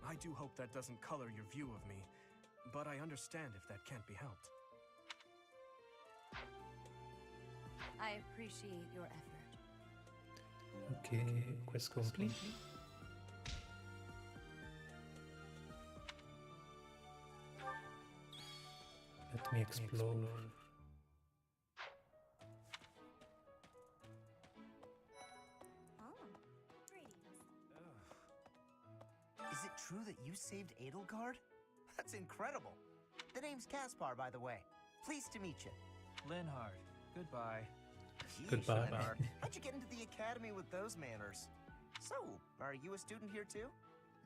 I do hope that doesn't color your view of me, but I understand if that can't be helped.
I appreciate your effort.
Okay, quest complete. Let me explore.
Is it true that you saved Edelgard? That's incredible. The name's Caspar, by the way. Pleased to meet you.
Linhard, goodbye.
Geesh,
Goodbye.
Linhard. How'd you get into the academy with those manners? So, are you a student here too?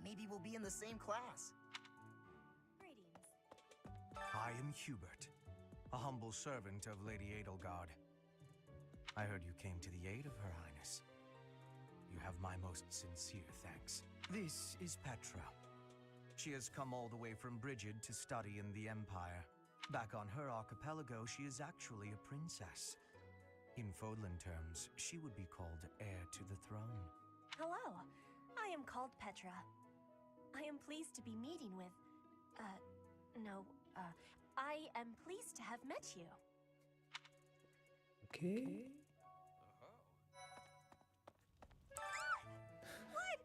Maybe we'll be in the same class.
I am Hubert, a humble servant of Lady Edelgard. I heard you came to the aid of Her Highness. You have my most sincere thanks. This is Petra. She has come all the way from Brigid to study in the Empire. Back on her archipelago, she is actually a princess. In Fódlan terms, she would be called heir to the throne.
Hello, I am called Petra. I am pleased to be meeting with... I am pleased to have met you.
Okay.
What?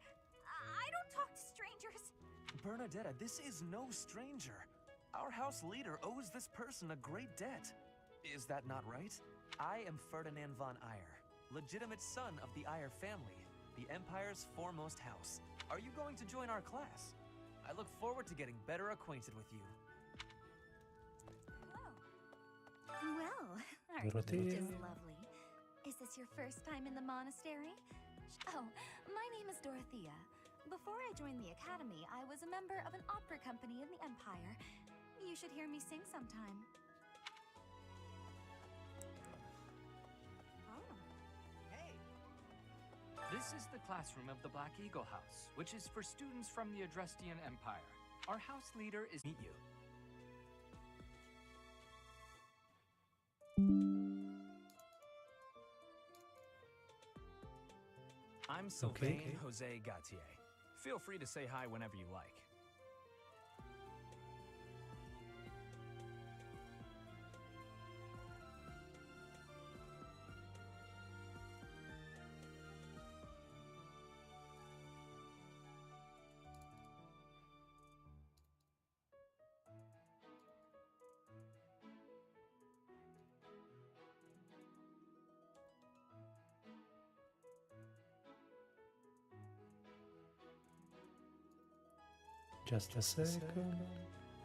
I don't talk to strangers.
Bernadetta, this is no stranger. Our house leader owes this person a great debt. Is that not right? I am Ferdinand von Eyre, legitimate son of the Eyre family, the Empire's foremost house. Are you going to join our class? I look forward to getting better acquainted with you.
Well, aren't you just lovely? Is this your first time in the monastery? Oh, my name is Dorothea. Before I joined the academy, I was a member of an opera company in the Empire. You should hear me sing sometime.
This is the classroom of the Black Eagle House, which is for students from the Adrestian Empire. Our house leader is meet you.
I'm Sylvain Jose Gautier. Feel free to say hi whenever you like.
Just a second.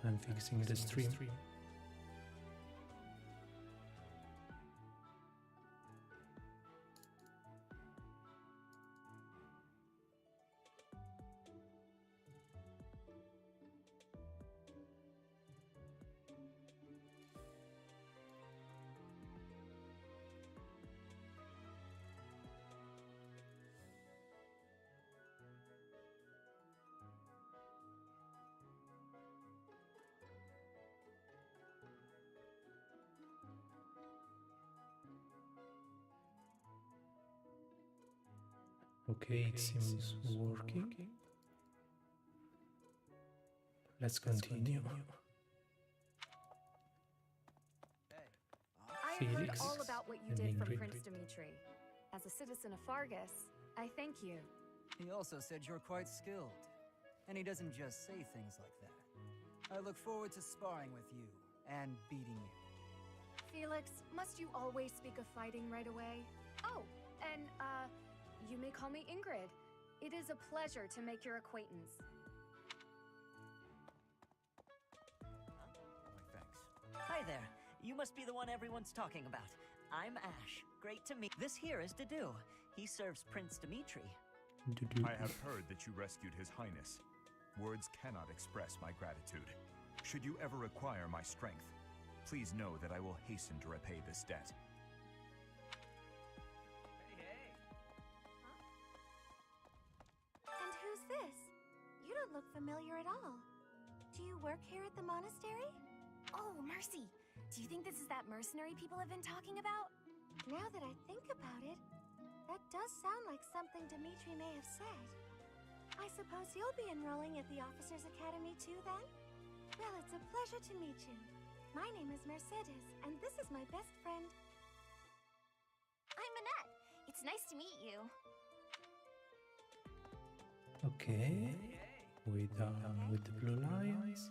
I'm fixing the stream. Okay, it seems working. Let's continue.
I heard
Felix
all about what you
and
did for
Ingrid.
Prince Dimitri. As a citizen of Faerghus, I thank you.
He also said you're quite skilled. And he doesn't just say things like that. I look forward to sparring with you and beating you.
Felix, must you always speak of fighting right away? Oh, and, you may call me Ingrid. It is a pleasure to make your acquaintance.
Thanks.
Hi there. You must be the one everyone's talking about. I'm Ash. Great to meet. This here is Dedu. He serves Prince Dimitri.
I have heard that you rescued His Highness. Words cannot express my gratitude. Should you ever require my strength, please know that I will hasten to repay this debt.
And who's this? You don't look familiar at all. Do you work here at the monastery? Oh, mercy! Do you think this is that mercenary people have been talking about? Now that I think about it, that does sound like something Dimitri may have said. I suppose you'll be enrolling at the Officers' Academy too, then? Well, it's a pleasure to meet you. My name is Mercedes, and this is my best friend.
I'm Annette. It's nice to meet you.
Okay, we're done with the Blue Lions.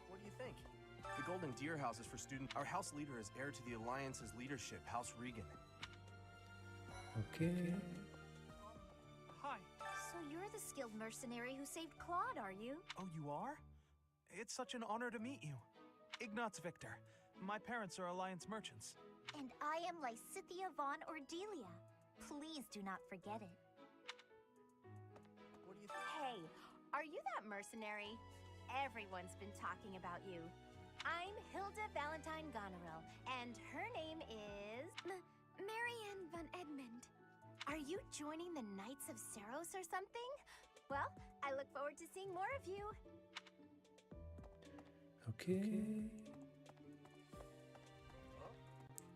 What do you think? The Golden Deer House is for students. Our house leader is heir to the Alliance's leadership, House Regan.
Okay.
Hi.
So you're the skilled mercenary who saved Claude, are you?
Oh, you are? It's such an honor to meet you. Ignatz Victor. My parents are Alliance merchants.
And I am Lysithia von Ordelia. Please do not forget it.
What do you
Hey, are you that mercenary? Everyone's been talking about you. I'm Hilda Valentine Goneril, and her name is...
Marianne von Edmund.
Are you joining the Knights of Seiros or something? Well, I look forward to seeing more of you.
Okay.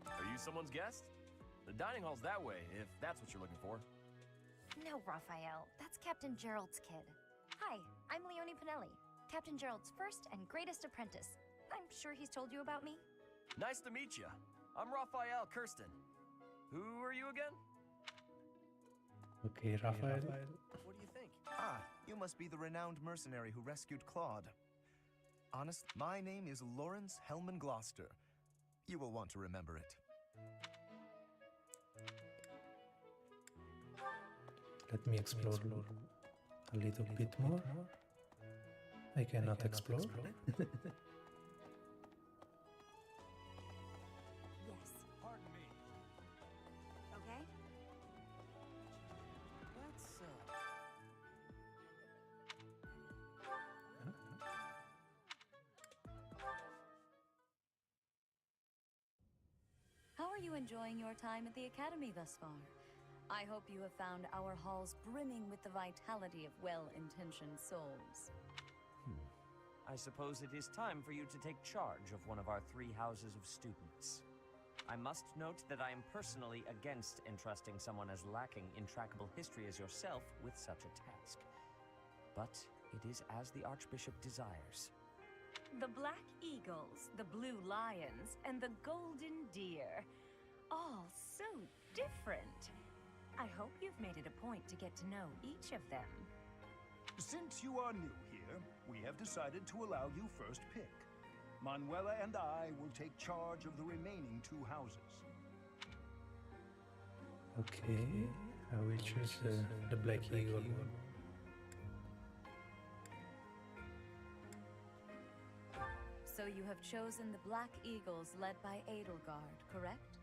Are you someone's guest? The dining hall's that way, if that's what you're looking for.
No, Raphael. That's Captain Gerald's kid. Hi, I'm Leonie Pinelli, Captain Gerald's first and greatest apprentice. I'm sure he's told you about me.
Nice to meet you. I'm Raphael Kirsten. Who are you again?
Okay, Raphael.
What do you think?
Ah, you must be the renowned mercenary who rescued Claude. Honest, my name is Lawrence Hellman Gloucester. You will want to remember it.
Let me explore a little bit more. I cannot explore.
Yes.
Pardon me.
Okay?
Let's,
How are you enjoying your time at the Academy thus far? I hope you have found our halls brimming with the vitality of well-intentioned souls.
I suppose it is time for you to take charge of one of our 3 houses of students. I must note that I am personally against entrusting someone as lacking in trackable history as yourself with such a task. But it is as the Archbishop desires.
The Black Eagles, the Blue Lions, and the Golden Deer. All so different. I hope you've made it a point to get to know each of them.
Since you are new here, we have decided to allow you first pick. Manuela and I will take charge of the remaining 2 houses.
Okay, I will choose the Black Eagle one.
So you have chosen the Black Eagles led by Edelgard, correct?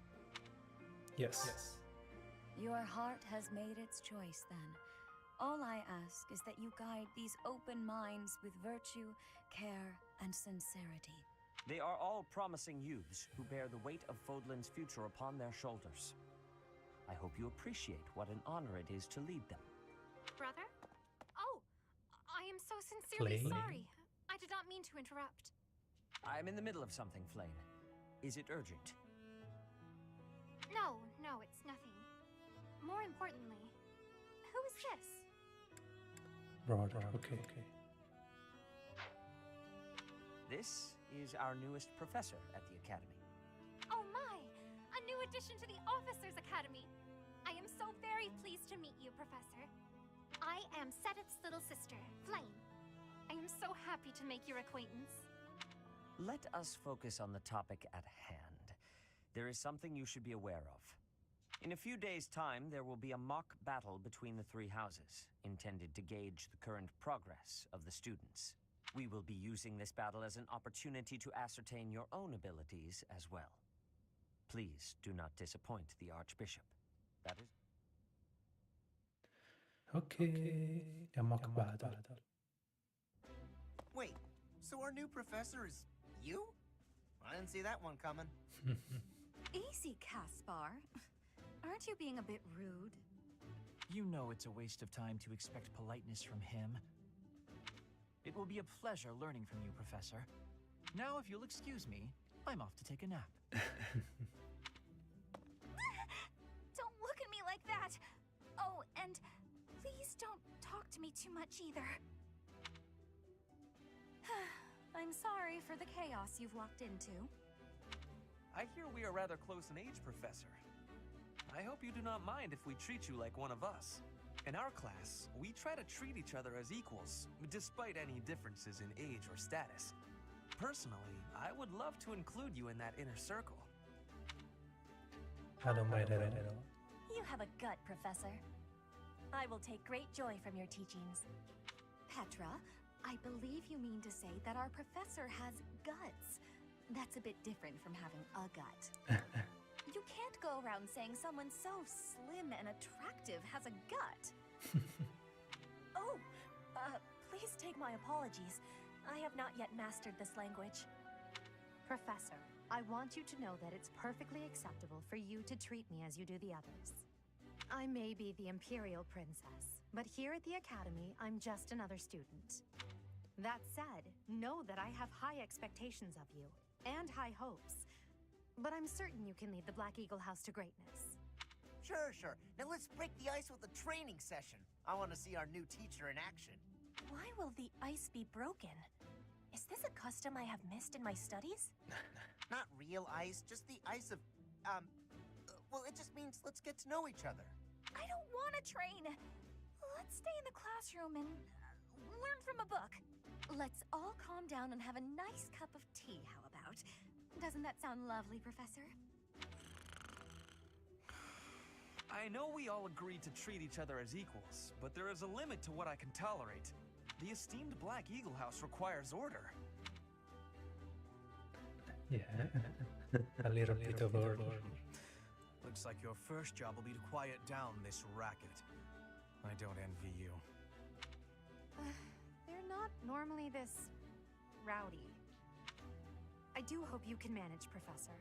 Yes.
Your heart has made its choice then. All I ask is that you guide these open minds with virtue, care, and sincerity.
They are all promising youths who bear the weight of Fódlan's future upon their shoulders. I hope you appreciate what an honor it is to lead them.
Brother? Oh, I am so sincerely
Flame?
sorry. I did not mean to interrupt.
I'm in the middle of something, Flame. Is it urgent?
No, it's nothing. More importantly, who is this?
Right, okay.
This is our newest professor at the Academy.
Oh my! A new addition to the Officers' Academy! I am so very pleased to meet you, Professor. I am Seteth's little sister, Flame. I am so happy to make your acquaintance.
Let us focus on the topic at hand. There is something you should be aware of. In a few days' time, there will be a mock battle between the three houses, intended to gauge the current progress of the students. We will be using this battle as an opportunity to ascertain your own abilities as well. Please do not disappoint the Archbishop. That is...
Okay, a mock battle.
Wait, so our new professor is you? I didn't see that one coming.
Easy, Caspar. Aren't you being a bit rude?
You know it's a waste of time to expect politeness from him. It will be a pleasure learning from you, Professor. Now, if you'll excuse me, I'm off to take a nap.
Don't look at me like that! Oh, and please don't talk to me too much either.
I'm sorry for the chaos you've walked into.
I hear we are rather close in age, Professor. I hope you do not mind if we treat you like one of us. In our class, we try to treat each other as equals, despite any differences in age or status. Personally, I would love to include you in that inner circle.
I don't mind at all.
You have a gut, Professor. I will take great joy from your teachings.
Petra, I believe you mean to say that our professor has guts. That's a bit different from having a gut. You can't go around saying someone so slim and attractive has a gut.
Oh, please take my apologies. I have not yet mastered this language.
Professor, I want you to know that it's perfectly acceptable for you to treat me as you do the others. I may be the Imperial Princess, but here at the Academy, I'm just another student. That said, know that I have high expectations of you, and high hopes. But I'm certain you can lead the Black Eagle House to greatness.
Sure. Now let's break the ice with a training session. I want to see our new teacher in action.
Why will the ice be broken? Is this a custom I have missed in my studies?
Not real ice, just the ice of, well, it just means let's get to know each other.
I don't want to train. Let's stay in the classroom and learn from a book.
Let's all calm down and have a nice cup of tea, how about? Doesn't that sound lovely, Professor?
I know we all agreed to treat each other as equals, but there is a limit to what I can tolerate. The esteemed Black Eagle House requires order.
Yeah, a little bit of order.
Looks like your first job will be to quiet down this racket. I don't envy you.
They're not normally this rowdy. I do hope you can manage, Professor.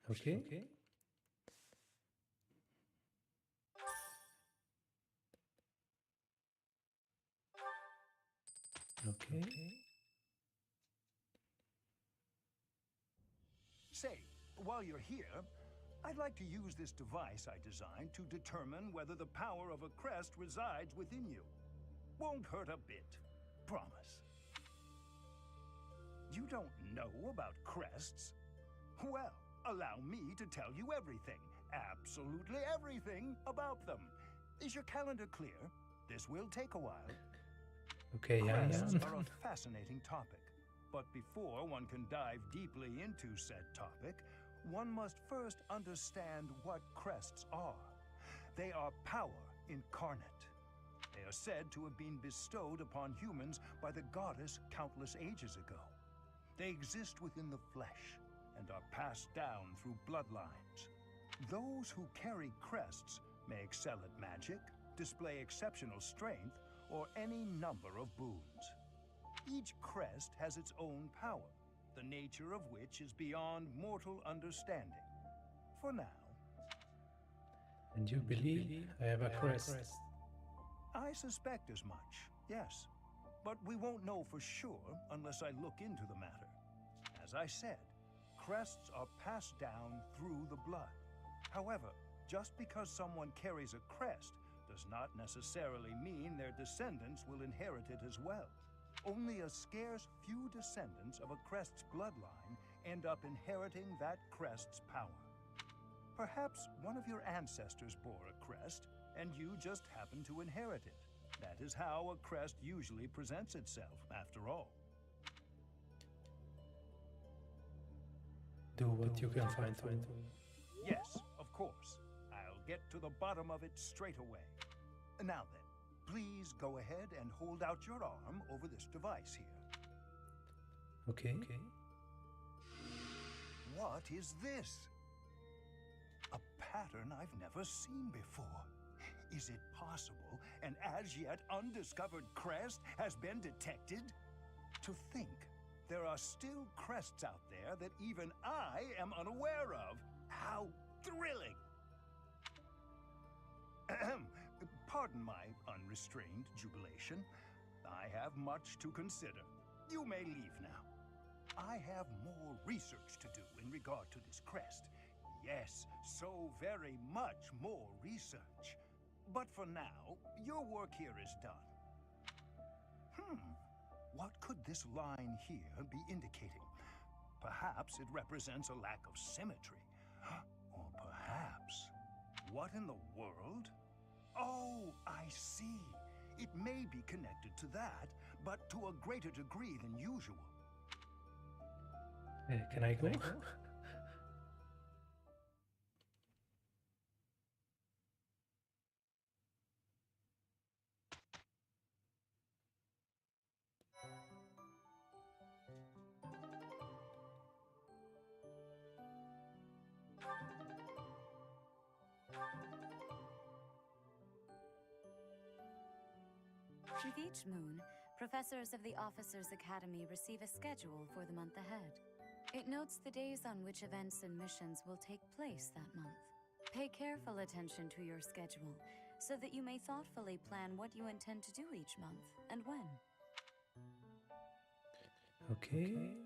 Okay. Okay.
Say, while you're here, I'd like to use this device I designed to determine whether the power of a crest resides within you. Won't hurt a bit. Promise. You don't know about crests? Well, allow me to tell you everything, absolutely everything about them. Is your calendar clear? This will take a while.
Okay, yeah.
Crests are a fascinating topic, but before one can dive deeply into said topic, one must first understand what crests are. They are power incarnate. They are said to have been bestowed upon humans by the goddess countless ages ago. They exist within the flesh and are passed down through bloodlines. Those who carry crests may excel at magic, display exceptional strength, or any number of boons. Each crest has its own power, the nature of which is beyond mortal understanding. For now.
And you believe I have a crest?
I suspect as much, yes. But we won't know for sure unless I look into the matter. As I said, crests are passed down through the blood. However, just because someone carries a crest does not necessarily mean their descendants will inherit it as well. Only a scarce few descendants of a crest's bloodline end up inheriting that crest's power. Perhaps one of your ancestors bore a crest, and you just happen to inherit it. That is how a crest usually presents itself, after all.
Do what you can find to.
Yes, of course. I'll get to the bottom of it straight away. Now then, please go ahead and hold out your arm over this device here.
Okay.
What is this? A pattern I've never seen before. Is it possible an as yet undiscovered crest has been detected? To think there are still crests out there that even I am unaware of. How thrilling! Pardon my unrestrained jubilation. I have much to consider. You may leave now. I have more research to do in regard to this crest. Yes, so very much more research. But for now, your work here is done. What could this line here be indicating? Perhaps it represents a lack of symmetry. Or perhaps... What in the world? Oh, I see. It may be connected to that, but to a greater degree than usual.
Can I go?
With each moon, professors of the Officers' Academy receive a schedule for the month ahead. It notes the days on which events and missions will take place that month. Pay careful attention to your schedule, so that you may thoughtfully plan what you intend to do each month, and when.
Okay.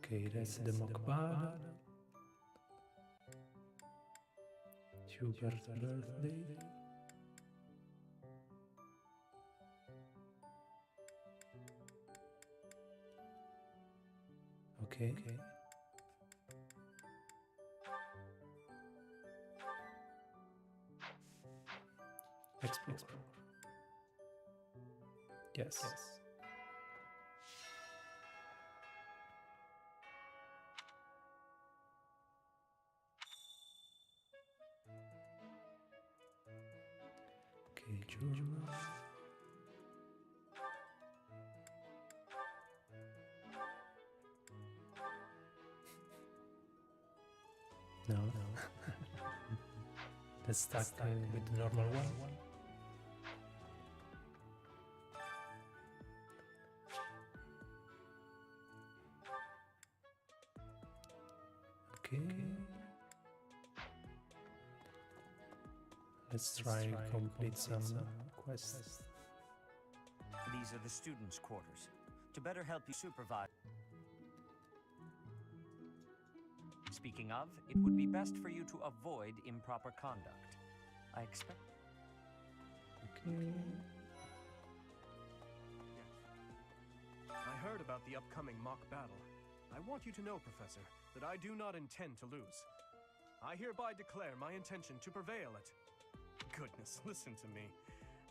Okay, that's the Mokbad. Hubert's birthday. Okay. Explore. Yes. Okay, Georgia. No. Let's start with the normal one. Okay. Let's try and complete some quests.
These are the students' quarters. To better help you supervise... Speaking of, it would be best for you to avoid improper conduct. I expect...
Okay.
I heard about the upcoming mock battle. I want you to know, Professor, that I do not intend to lose. I hereby declare my intention to prevail at... Goodness, listen to me.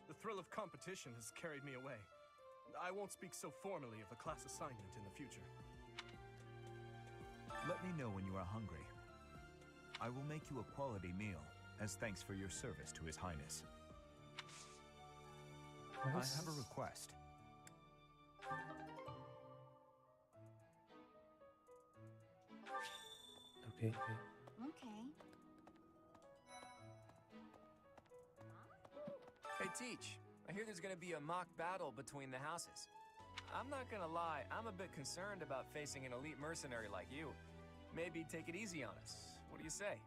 The thrill of competition has carried me away. I won't speak so formally of a class assignment in the future.
Let me know when you are hungry. I will make you a quality meal, as thanks for your service to His Highness. I have a request.
Okay.
Okay.
Hey, Teach. I hear there's gonna be a mock battle between the houses. I'm not gonna lie, I'm a bit concerned about facing an elite mercenary like you. Maybe take it easy on us. What do you say?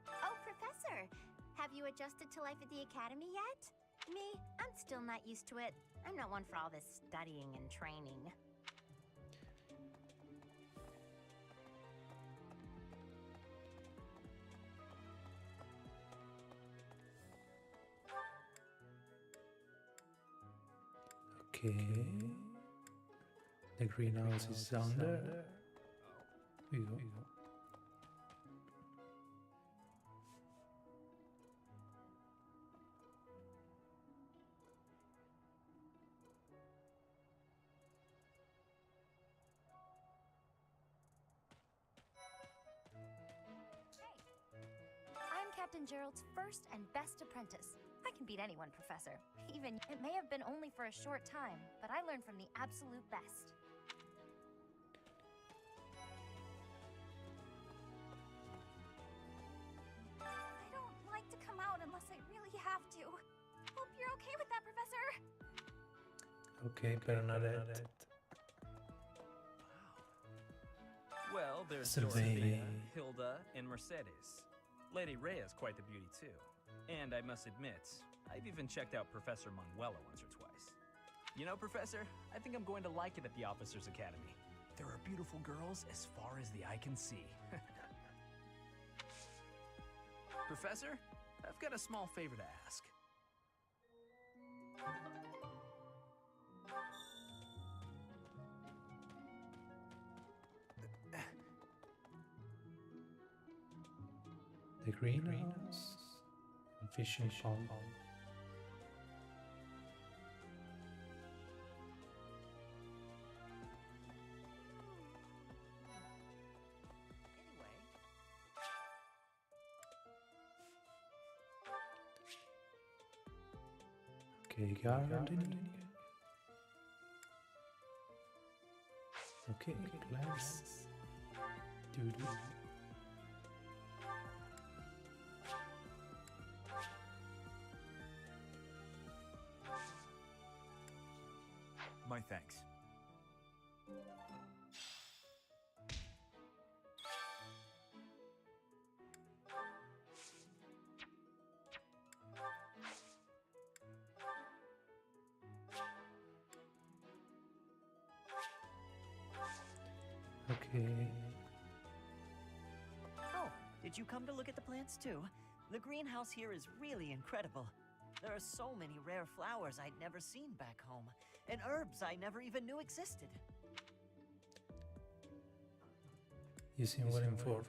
Oh, Professor! Have you adjusted to life at the Academy yet? Me, I'm still not used to it. I'm not one for all this studying and training.
Okay. The greenhouse is down there. We go.
I'm Captain Gerald's first and best apprentice. I can beat anyone, Professor. Even it may have been only for a short time, but I learned from the absolute best.
I don't like to come out unless I really have to. Hope you're okay with that, Professor.
Okay, Bernadette.
Well, there's
Survey.
Dorothea, Hilda, and Mercedes. Lady Rhea's quite the beauty, too. And I must admit, I've even checked out Professor Manuela once or twice. You know, Professor, I think I'm going to like it at the Officers' Academy. There are beautiful girls as far as the eye can see. Professor, I've got a small favor to ask.
The greenhouse and fishing pond. Okay, gardening. Okay, plants. Doodle.
My thanks.
Okay.
Oh, did you come to look at the plants too? The greenhouse here is really incredible. There are so many rare flowers I'd never seen back home, and herbs I never even knew existed.
You seem well informed.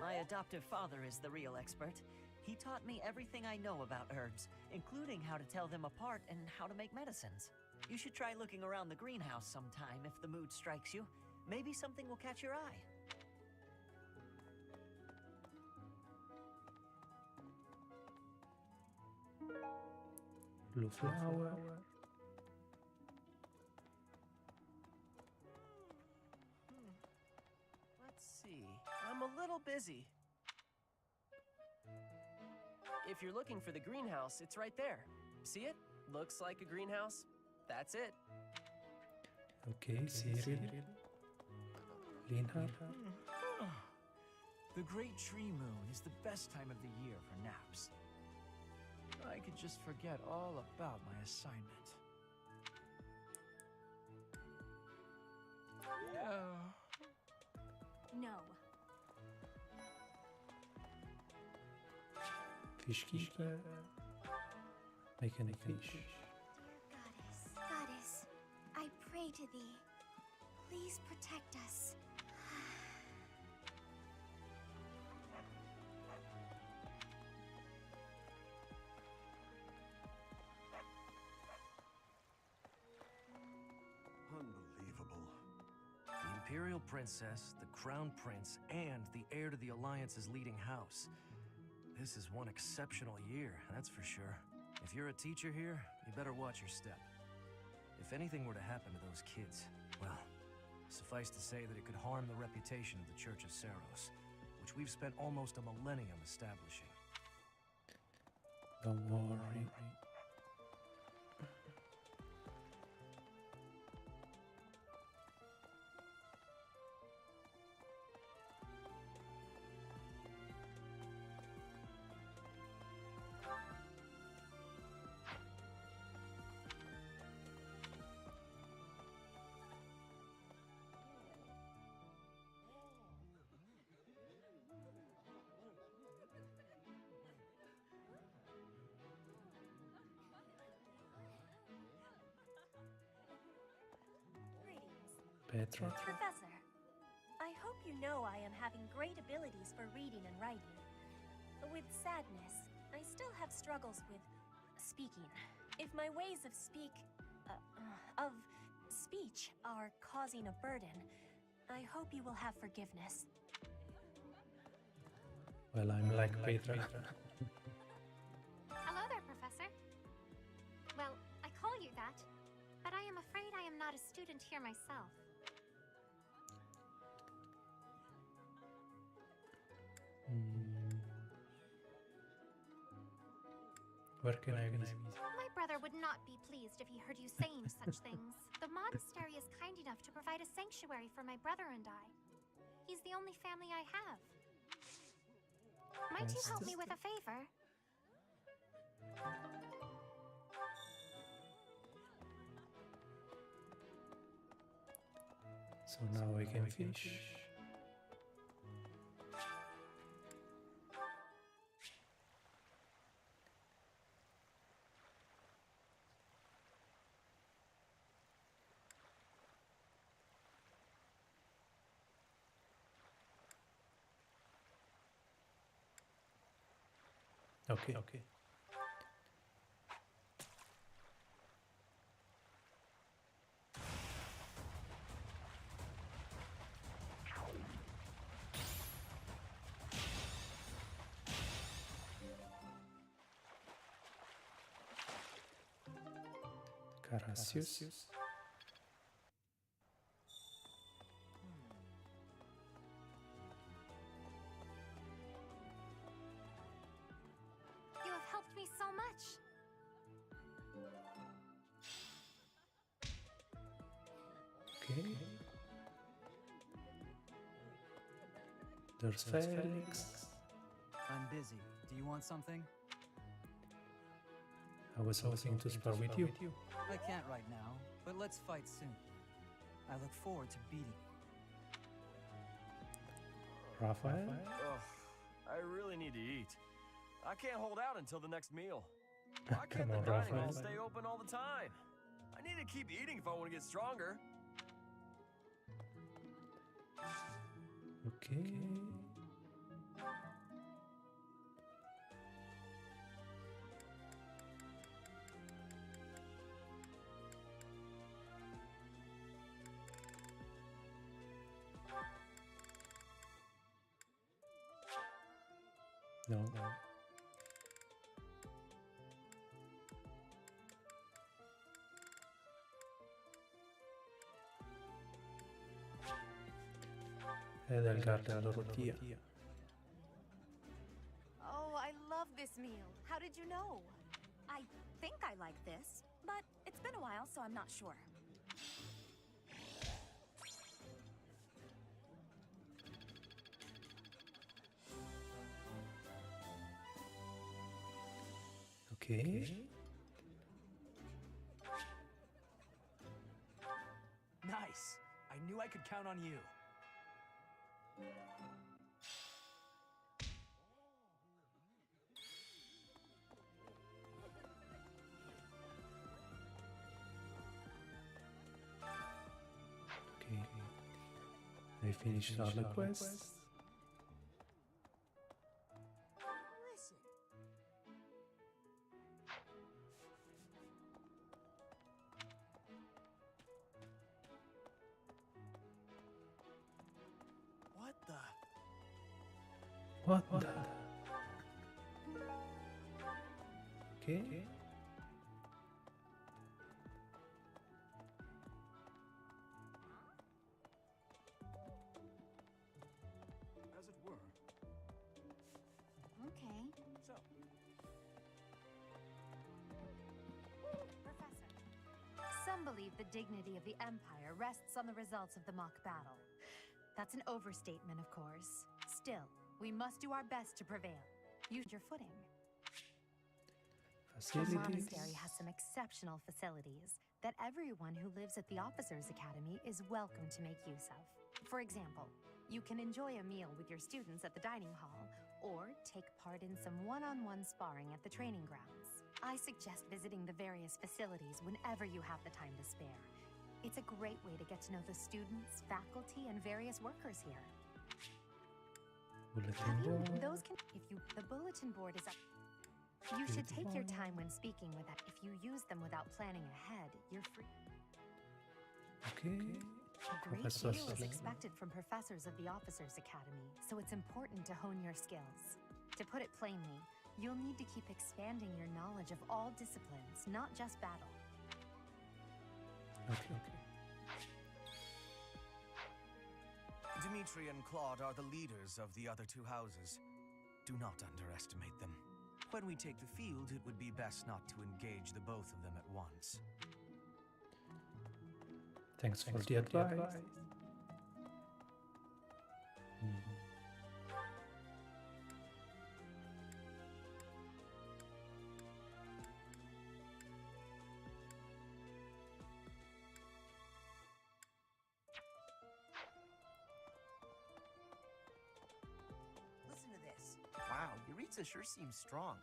My adoptive father is the real expert. He taught me everything I know about herbs, including how to tell them apart and how to make medicines. You should try looking around the greenhouse sometime if the mood strikes you. Maybe something will catch your eye.
Blue flower.
Let's see. I'm a little busy. If you're looking for the greenhouse, it's right there. See it? Looks like a greenhouse. That's it.
Okay, Cyril. Lena.
The Great Tree Moon is the best time of the year for naps. I could just forget all about my assignment.
No.
Fish keeper. Making a fish.
Goddess, I pray to thee. Please protect us.
Unbelievable.
The Imperial Princess, the Crown Prince, and the heir to the Alliance's leading house. This is one exceptional year, that's for sure. If you're a teacher here, you better watch your step. If anything were to happen to those kids, well, suffice to say that it could harm the reputation of the Church of Seiros, which we've spent almost a millennium establishing.
Don't worry. Petra.
Professor, I hope you know I am having great abilities for reading and writing. With sadness, I still have struggles with speaking. If my ways of speech are causing a burden, I hope you will have forgiveness.
Well, I'm like Petra.
Hello there, Professor. Well, I call you that, but I am afraid I am not a student here myself.
Where can I visit?
My brother would not be pleased if he heard you saying such things. The monastery is kind enough to provide a sanctuary for my brother and I. He's the only family I have. Might you help me with a favor?
So now I can fish. Okay. Carasius.
You have helped me so much.
Okay. There's Felix.
I'm busy. Do you want something?
I was hoping to spar with you.
I can't right now, but let's fight soon. I look forward to beating you.
Raphael?
Ugh, I really need to eat. I can't hold out until the next meal. Why can't
Come on,
the dining hall
Raphael.
stay open all the time? I need to keep eating if I want to get stronger.
Okay. No. Edelgard Dorothea.
Oh, I love this meal. How did you know?
I think I like this, but it's been a while, so I'm not sure.
Okay.
Nice! I knew I could count on you.
We finished all the quests.
What the?
What the? Okay.
As it were.
Okay.
So.
Professor. Some believe the dignity of the Empire rests on the results of the mock battle. That's an overstatement, of course. Still, we must do our best to prevail. Use your footing. The monastery has some exceptional facilities that everyone who lives at the Officers' Academy is welcome to make use of. For example, you can enjoy a meal with your students at the dining hall, or take part in some one-on-one sparring at the training grounds. I suggest visiting the various facilities whenever you have the time to spare. It's a great way to get to know the students, faculty, and various workers here. The bulletin board is up. You should take your time when speaking with that. If you use them without planning ahead, you're free.
Okay.
A great deal is expected from professors of the Officers' Academy, so it's important to hone your skills. To put it plainly, you'll need to keep expanding your knowledge of all disciplines, not just battle.
Okay.
Dimitri and Claude are the leaders of the other two houses. Do not underestimate them. When we take the field, it would be best not to engage the both of them at once.
Thanks for the advice.
Listen to this. Wow, Yuritsa sure seems strong.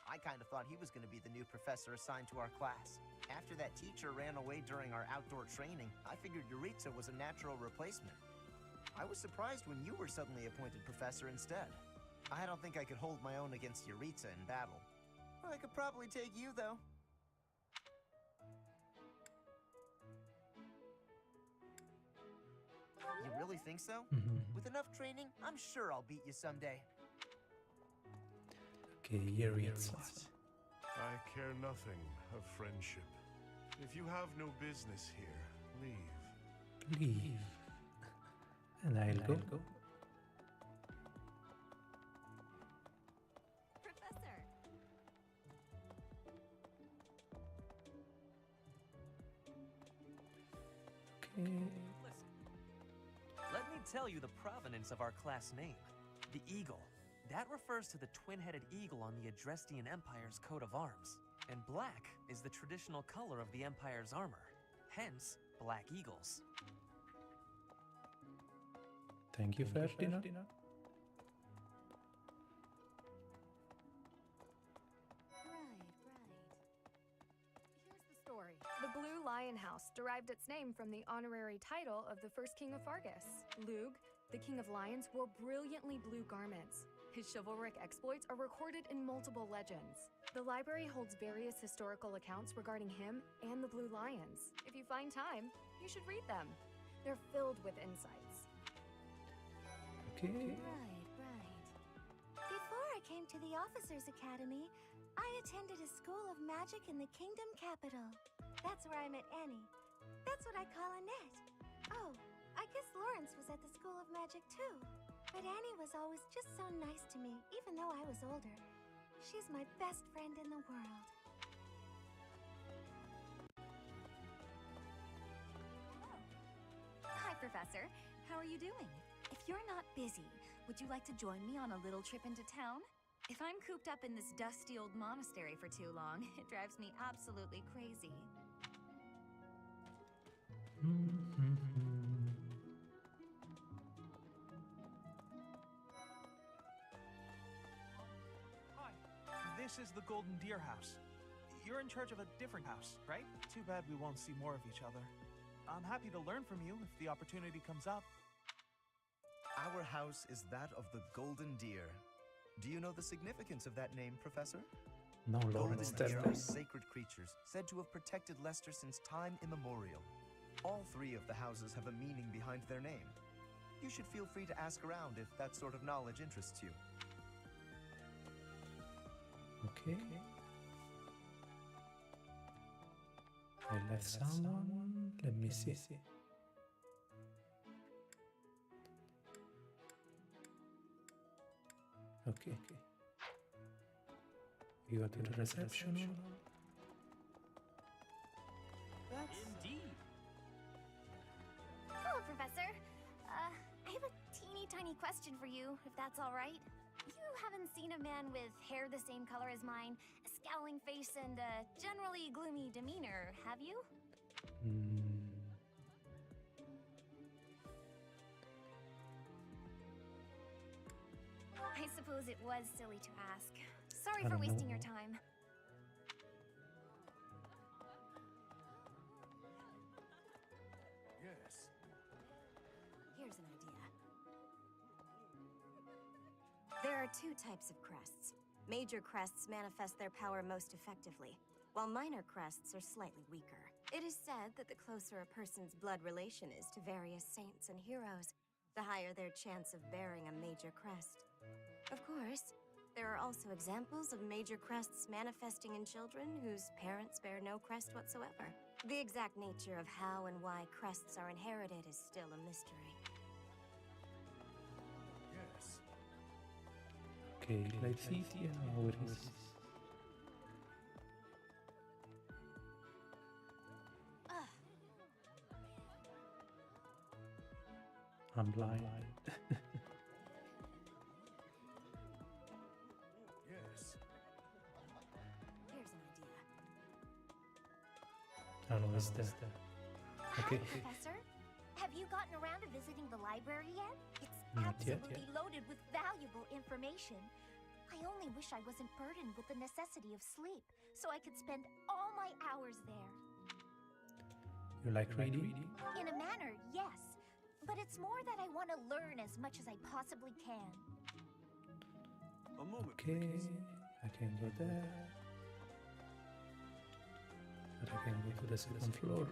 I kind of thought he was going to be the new professor assigned to our class. After that teacher ran away during our outdoor training, I figured Yuritsa was a natural replacement. I was surprised when you were suddenly appointed professor instead. I don't think I could hold my own against Yuritsa in battle. I could probably take you, though. You really think so? With enough training, I'm sure I'll beat you someday.
Okay, here it's.
I care nothing of friendship. If you have no business here, leave.
Leave. And I'll go.
Professor!
Okay.
Listen. Let me tell you the provenance of our class name. The eagle. That refers to the twin-headed eagle on the Adrestian Empire's coat of arms. And black is the traditional color of the Empire's armor. Hence, black eagles.
Thank you, Ferdinand.
Here's the story.
The Blue Lion House derived its name from the honorary title of the first king of Faerghus. Lugh, the king of lions, wore brilliantly blue garments. His chivalric exploits are recorded in multiple legends. The library holds various historical accounts regarding him and the Blue Lions. If you find time, you should read them. They're filled with insights.
Okay.
Right. Before I came to the Officers' Academy, I attended a school of magic in the Kingdom capital. That's where I met Annie. That's what I call Annette. Oh, I guess Lawrence was at the School of Magic too. But Annie was always just so nice to me, even though I was older. She's my best friend in the world.
Hi, Professor. How are you doing? If you're not busy, would you like to join me on a little trip into town? If I'm cooped up in this dusty old monastery for too long, it drives me absolutely crazy.
Hi. This is the Golden Deer House. You're in charge of a different house, right? Too bad we won't see more of each other. I'm happy to learn from you if the opportunity comes up.
Our house is that of the Golden Deer. Do you know the significance of that name, Professor?
No, Lord,
Golden
it's
deer
that
are sacred creatures, said to have protected Leicester since time immemorial. All three of the houses have a meaning behind their name. You should feel free to ask around if that sort of knowledge interests you.
Okay. I left someone. Let me see. Okay. You go to the reception.
Indeed.
Hello, Professor. I have a teeny tiny question for you, if that's all right. You haven't seen a man with hair the same color as mine, a scowling face, and a generally gloomy demeanor, have you? I suppose it was silly to ask. Sorry for wasting your time.
Yes.
Here's an idea. There are two types of crests. Major crests manifest their power most effectively, while minor crests are slightly weaker. It is said that the closer a person's blood relation is to various saints and heroes, the higher their chance of bearing a major crest. Of course, there are also examples of major crests manifesting in children whose parents bear no crest whatsoever. The exact nature of how and why crests are inherited is still a mystery.
Yes.
Okay, let's see how it is. I'm blind.
Yes.
Here's an idea.
I don't know what's that. Okay.
Hi, Professor. Have you gotten around to visiting the library yet? It's
Not yet.
absolutely loaded with valuable information. I only wish I wasn't burdened with the necessity of sleep, so I could spend all my hours there.
You like reading?
In a manner, yes. But it's more that I want to learn as much as I possibly can.
A moment.
Okay, I can go there. But I can go to the second floor.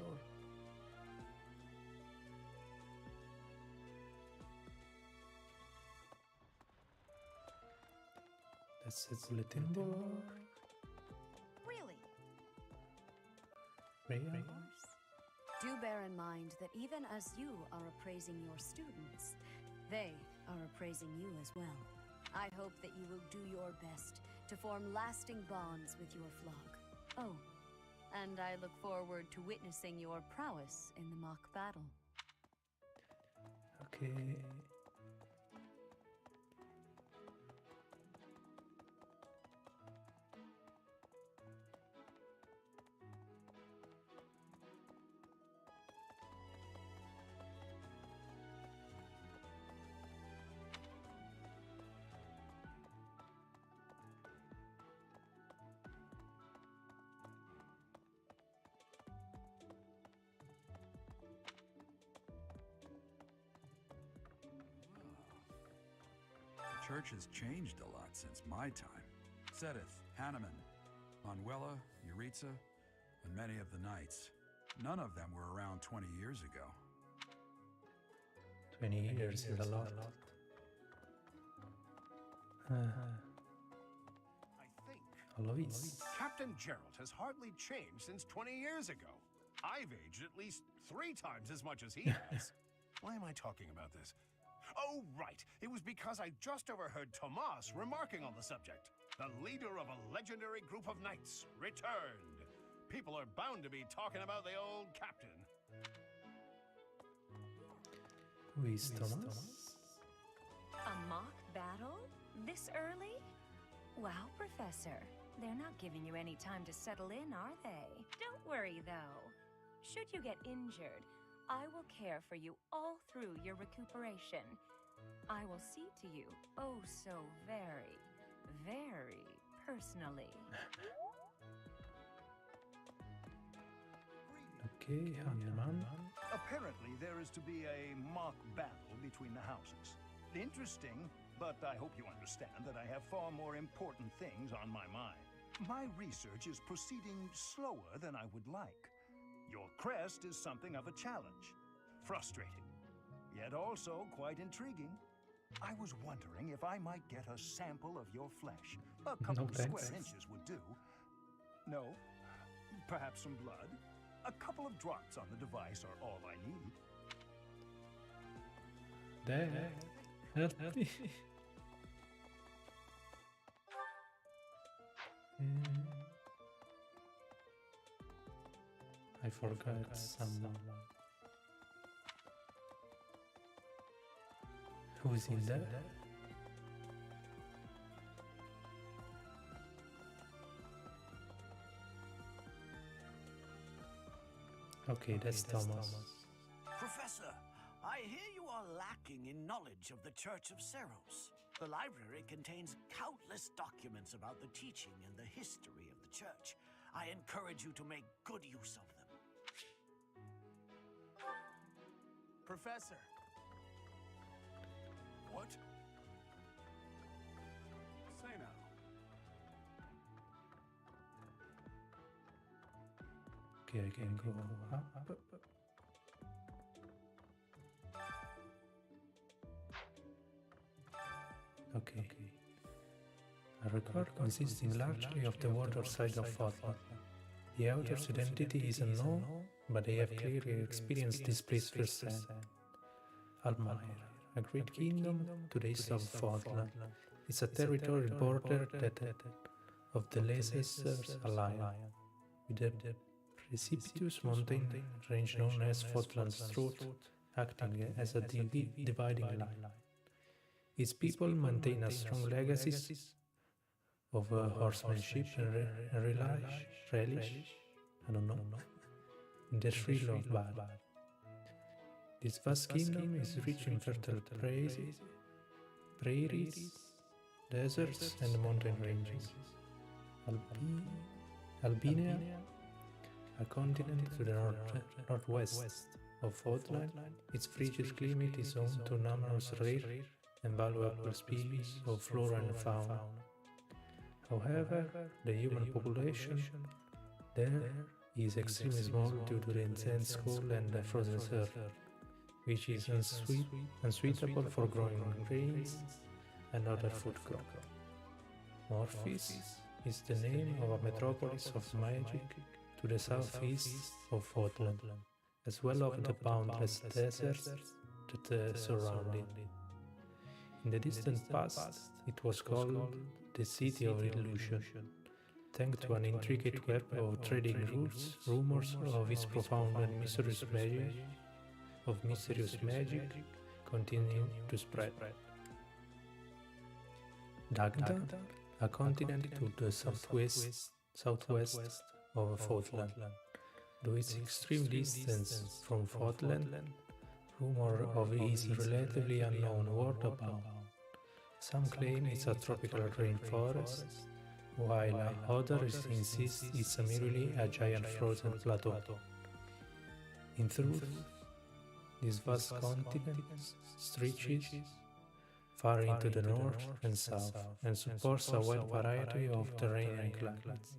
That's its bulletin board.
Really?
Rhea?
Do bear in mind that even as you are appraising your students, they are appraising you as well. I hope that you will do your best to form lasting bonds with your flock. Oh, and I look forward to witnessing your prowess in the mock battle.
Okay.
The church has changed a lot since my time. Sedith, Hanneman, Manuela, Yuritsa, and many of the knights. None of them were around 20 years ago.
20 years is a lot.
I think
Alois.
Captain Gerald has hardly changed since 20 years ago. I've aged at least 3 times as much as he has. Why am I talking about this? Oh, right. It was because I just overheard Tomas remarking on the subject. The leader of a legendary group of knights returned. People are bound to be talking about the old captain.
Who is Thomas?
A mock battle? This early? Wow, Professor. They're not giving you any time to settle in, are they? Don't worry, though. Should you get injured, I will care for you all through your recuperation. I will see to you, oh so very, very personally.
Okay, Hanneman.
Apparently, there is to be a mock battle between the houses.
interesting, but I hope you understand that I have far more important things on my mind. My research is proceeding slower than I would like. Your crest is something of a challenge. Frustrating, yet also quite intriguing. I was wondering if I might get a sample of your flesh. A couple of square inches would do. No? Perhaps some blood? A couple of drops on the device are all I need.
There. Help me. I forgot someone. Who's in there? Okay, that's Thomas.
Professor, I hear you are lacking in knowledge of the Church of Seiros. The library contains countless documents about the teaching and the history of the church. I encourage you to make good use of them.
Professor. What? Say now.
Okay, I can go up. Okay. A record consisting largely of the water side of Fódlan. The author's identity is unknown, but they have clearly experienced this place firsthand. Almire, a great kingdom to the east of Fódlan. It's a territory border of the Leicester Alliance, with a precipitous mountain range known as Fódlan's Throat, acting as a dividing line. Its people maintain a strong legacy of horsemanship and relish, in the thrill of battle. This vast kingdom is rich in fertile prairies, deserts, and mountain ranges. Albania, a continent to the northwest of Fódlan, its frigid climate is home to numerous rare and valuable species of flora and fauna. However, the human population there is extremely small due to the intense cold and the frozen surf, which is unsuitable for growing grains and other food crops. Morphis is the name of a metropolis of magic to the southeast of Fódlan, as well as the boundless deserts that surround it. In the distant past, it was called the City of Illusion, thanks to an intricate web of trading routes. Rumors of its profound and mysterious magic continue to spread. Dagda, a continent to the southwest of Fódlan. Though its extreme distance from Fódlan, rumor of it is relatively unknown word about. Some claim it's a tropical rainforest, while others insist it's merely a giant frozen plateau. In truth, this vast continent stretches far into the north and south, and supports a wide variety of terrain and climates.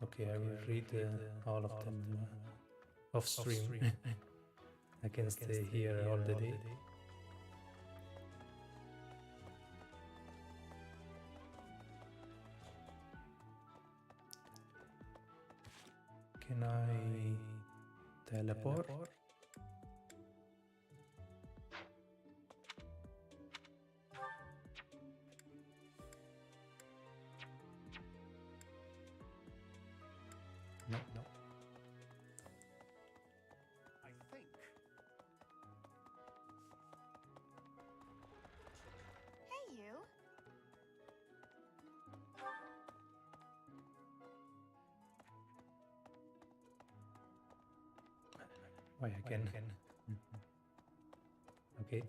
Okay, I will read all of them off stream. I can stay here all the day. Can I teleport? No.
I think.
Hey, you.
Why I can? Okay.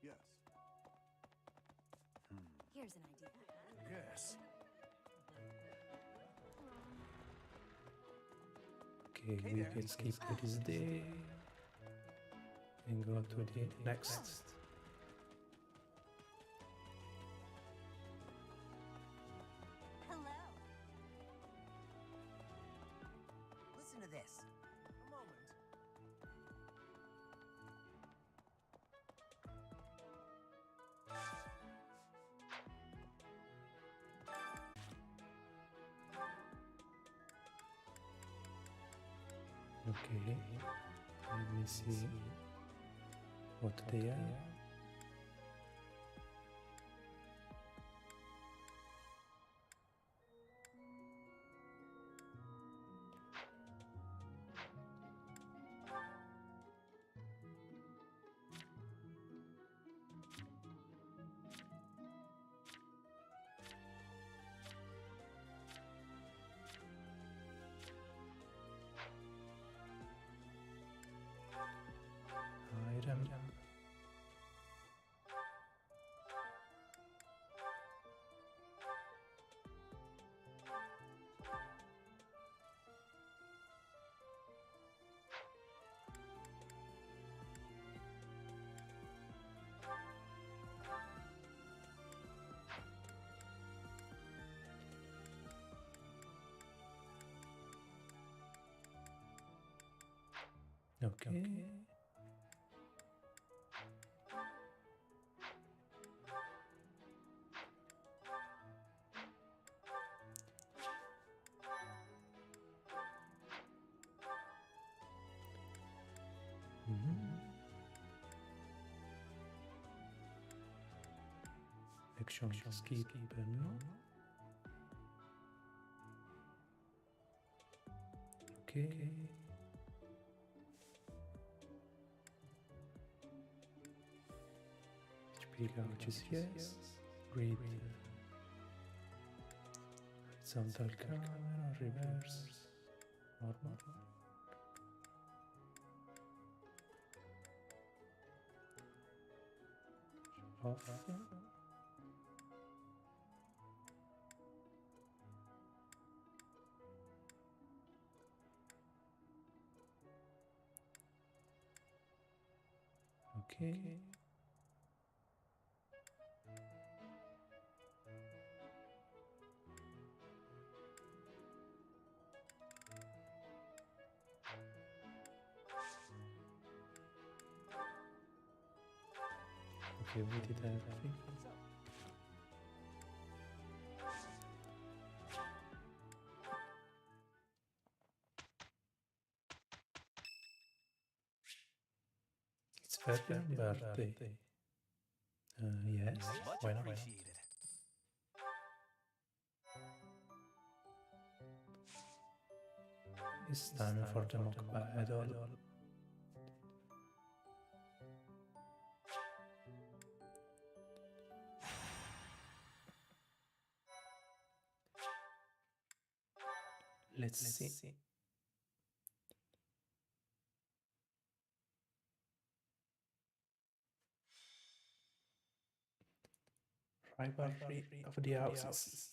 Yes.
Here's an idea.
Yes.
Okay, we can skip to this day. and go to the next.
Hello. Listen to this. A moment.
Okay, let me see what they are. Item. Okay. Action skip, no. Okay. HP gouge is yes. Read horizontal camera, reverse, normal. Off. Okay. Okay, we did everything. It's Ferdinand's birthday. Yes, why not? It's time for the mock battle. Let's see. Rivalry of the houses.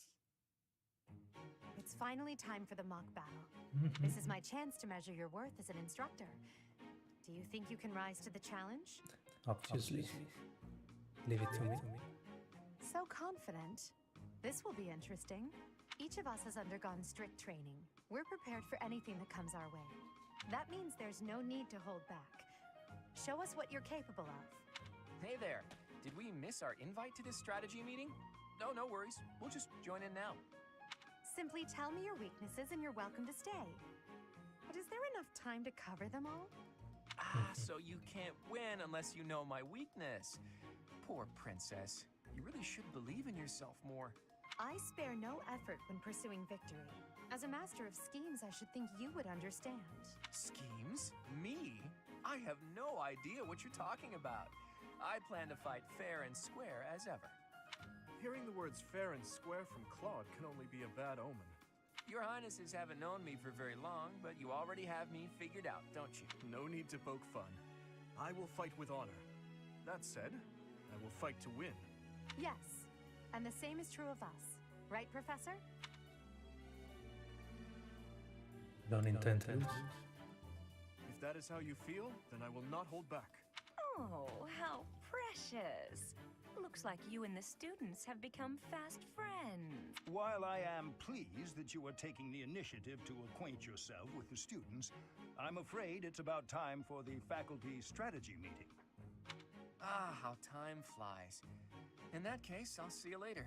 It's finally time for the mock battle. This is my chance to measure your worth as an instructor. Do you think you can rise to the challenge?
Obviously. Leave it to me.
So confident. This will be interesting. Each of us has undergone strict training. We're prepared for anything that comes our way. That means there's no need to hold back. Show us what you're capable of.
Hey there. Did we miss our invite to this strategy meeting? No, no worries. We'll just join in now.
Simply tell me your weaknesses and you're welcome to stay. But is there enough time to cover them all?
So you can't win unless you know my weakness. Poor princess. You really should believe in yourself more.
I spare no effort when pursuing victory. As a master of schemes, I should think you would understand.
Schemes? Me? I have no idea what you're talking about. I plan to fight fair and square as ever.
Hearing the words fair and square from Claude can only be a bad omen.
Your Highnesses haven't known me for very long, but you already have me figured out, don't you?
No need to poke fun. I will fight with honor. That said, I will fight to win.
Yes, and the same is true of us. Right, Professor?
Don't intend to lose.
If that is how you feel, then I will not hold back.
Oh, how precious. Looks like you and the students have become fast friends.
While I am pleased that you are taking the initiative to acquaint yourself with the students, I'm afraid it's about time for the faculty strategy meeting.
Ah, how time flies. In that case, I'll see you later.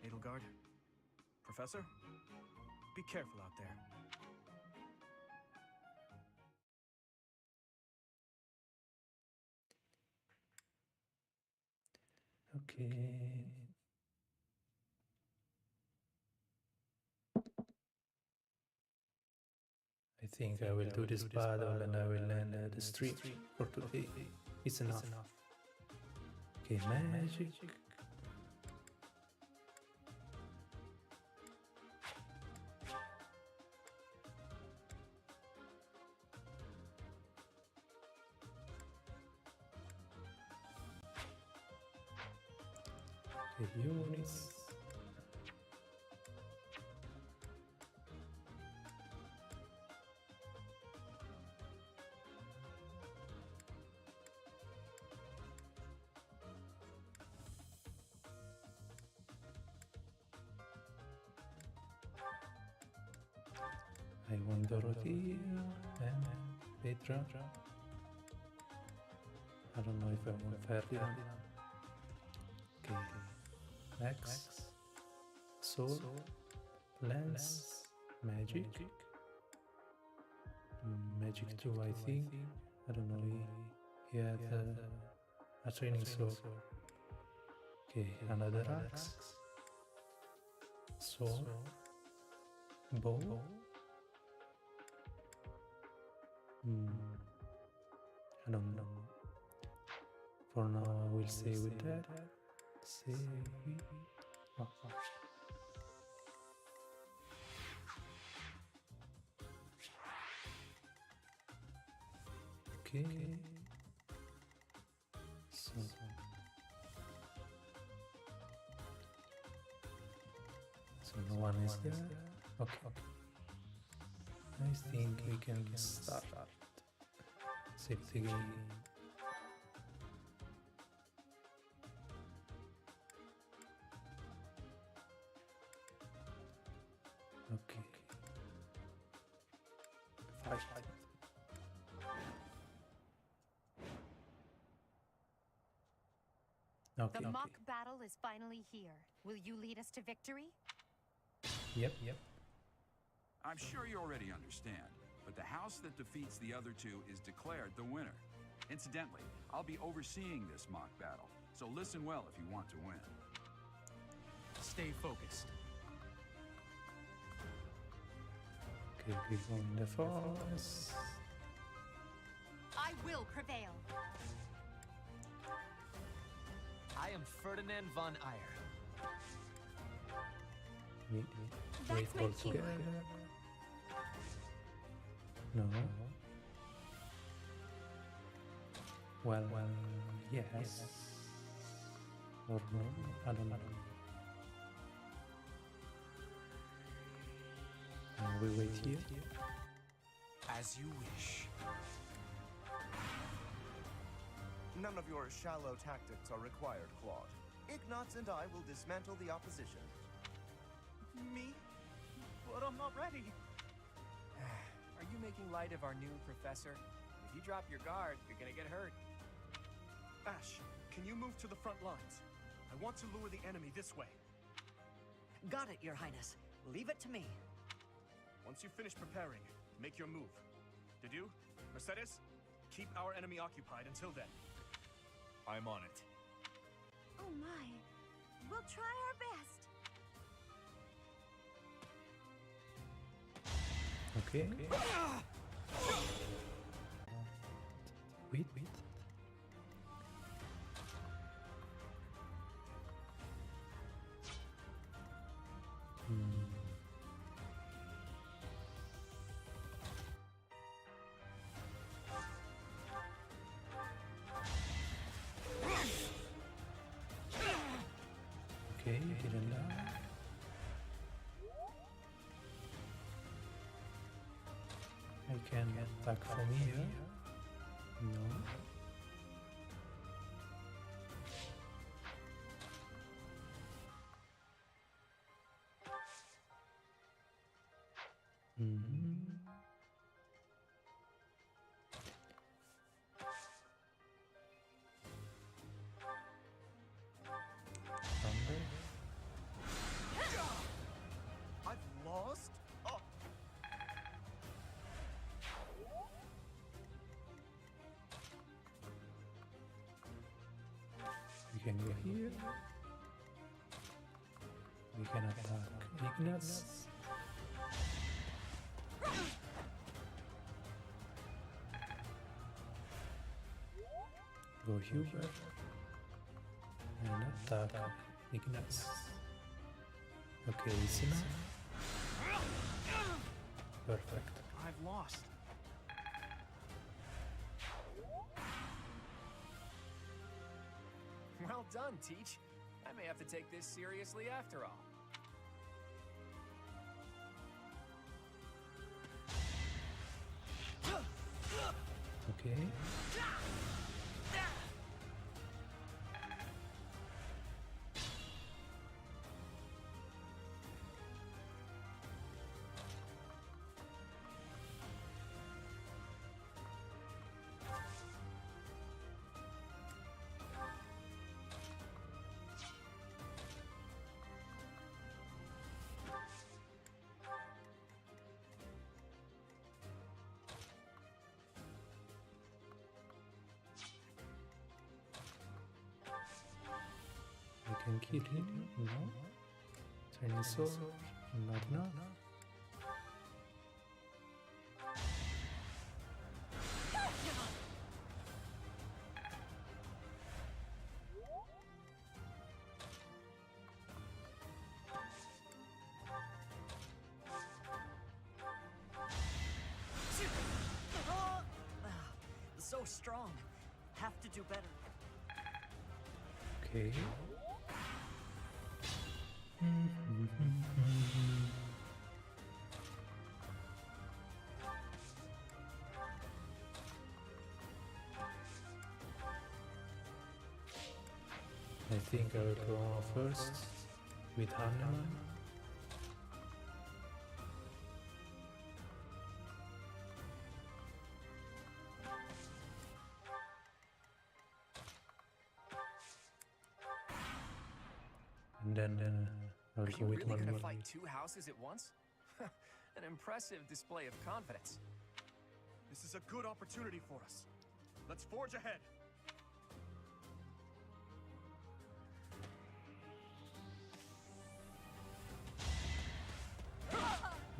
Edelgard, Professor, be careful out there.
Okay. I think I will do this battle and I will end the stream for today. It's enough. Okay, magic. Okay, units. I want Dorothea and Petra. I don't know if I want Ferdinand. Okay. Max, Sword, Lance, Magic. Magic 2, I think. I don't know. He had a training sword. Okay, another axe. Sword. Bow. I don't know. For now, I will stay with that. Save. Oh. Okay. So no one is there. Okay. I think we can start. Save the game. Okay. Fight. Okay.
The mock battle is finally here. Will you lead us to victory?
Yep.
I'm sure you already understand, but the house that defeats the other two is declared the winner. Incidentally, I'll be overseeing this mock battle, so listen well if you want to win.
Stay focused.
Okay, we go in the forest.
I will prevail.
I am Ferdinand von Eyre.
Wait all together. No. Well, yes. Or no, I don't know. And we wait here.
As you wish.
None of your shallow tactics are required, Claude. Ignatz and I will dismantle the opposition.
Me? But I'm not ready. Are you making light of our new professor? If you drop your guard, you're gonna get hurt.
Ash, can you move to the front lines? I want to lure the enemy this way.
Got it, Your Highness. Leave it to me.
Once you finish preparing, make your move. Did you? Mercedes? Keep our enemy occupied until then. I'm on it.
Oh my. We'll try our best.
Okay. Wait. Okay, you didn't die. I can attack from here. No. Mm-hmm.
I've lost? Oh.
We can go here. We can attack Ignatz. Go Hubert. And attack Ignatz. Okay, is enough. Perfect.
I've lost. Well done, Teach. I may have to take this seriously after all.
Okay. Can kill him? No. Tiny sword? Not enough.
So strong. Have to do better.
Okay. I think I will go first with Hanneman. And then I'll
Are
go
you
with
really gonna
Manuel.
fight two houses at once? An impressive display of confidence.
This is a good opportunity for us. Let's forge ahead.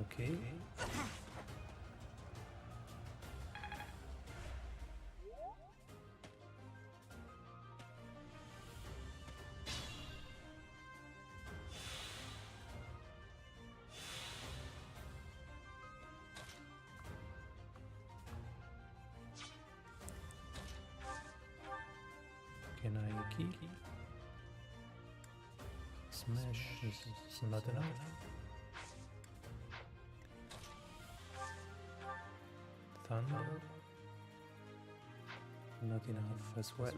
Okay. Can I kill? Smash is not enough. Thunder? Not enough as well.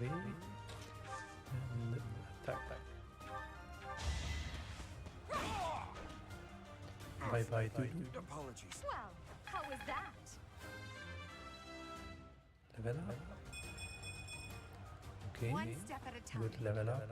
Really? And attack. Bye bye, dude.
Apologies.
Well, how was that?
Level up. Okay.
One step at a time.
Good level up.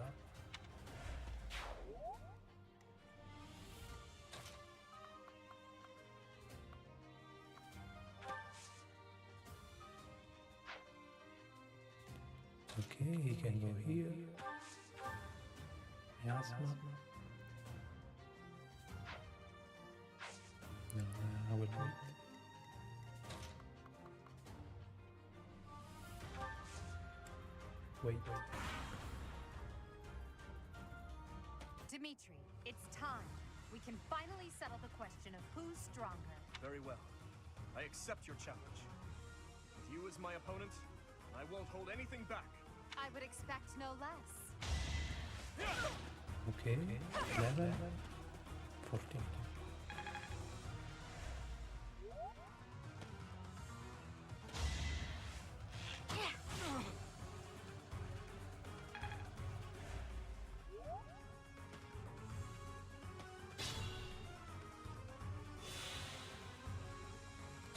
Okay, he can go here. Miasma. No, I will wait. Wait.
Dimitri, it's time. We can finally settle the question of who's stronger.
Very well. I accept your challenge. With you as my opponent, I won't hold anything back.
I would expect no less.
Okay, level 14.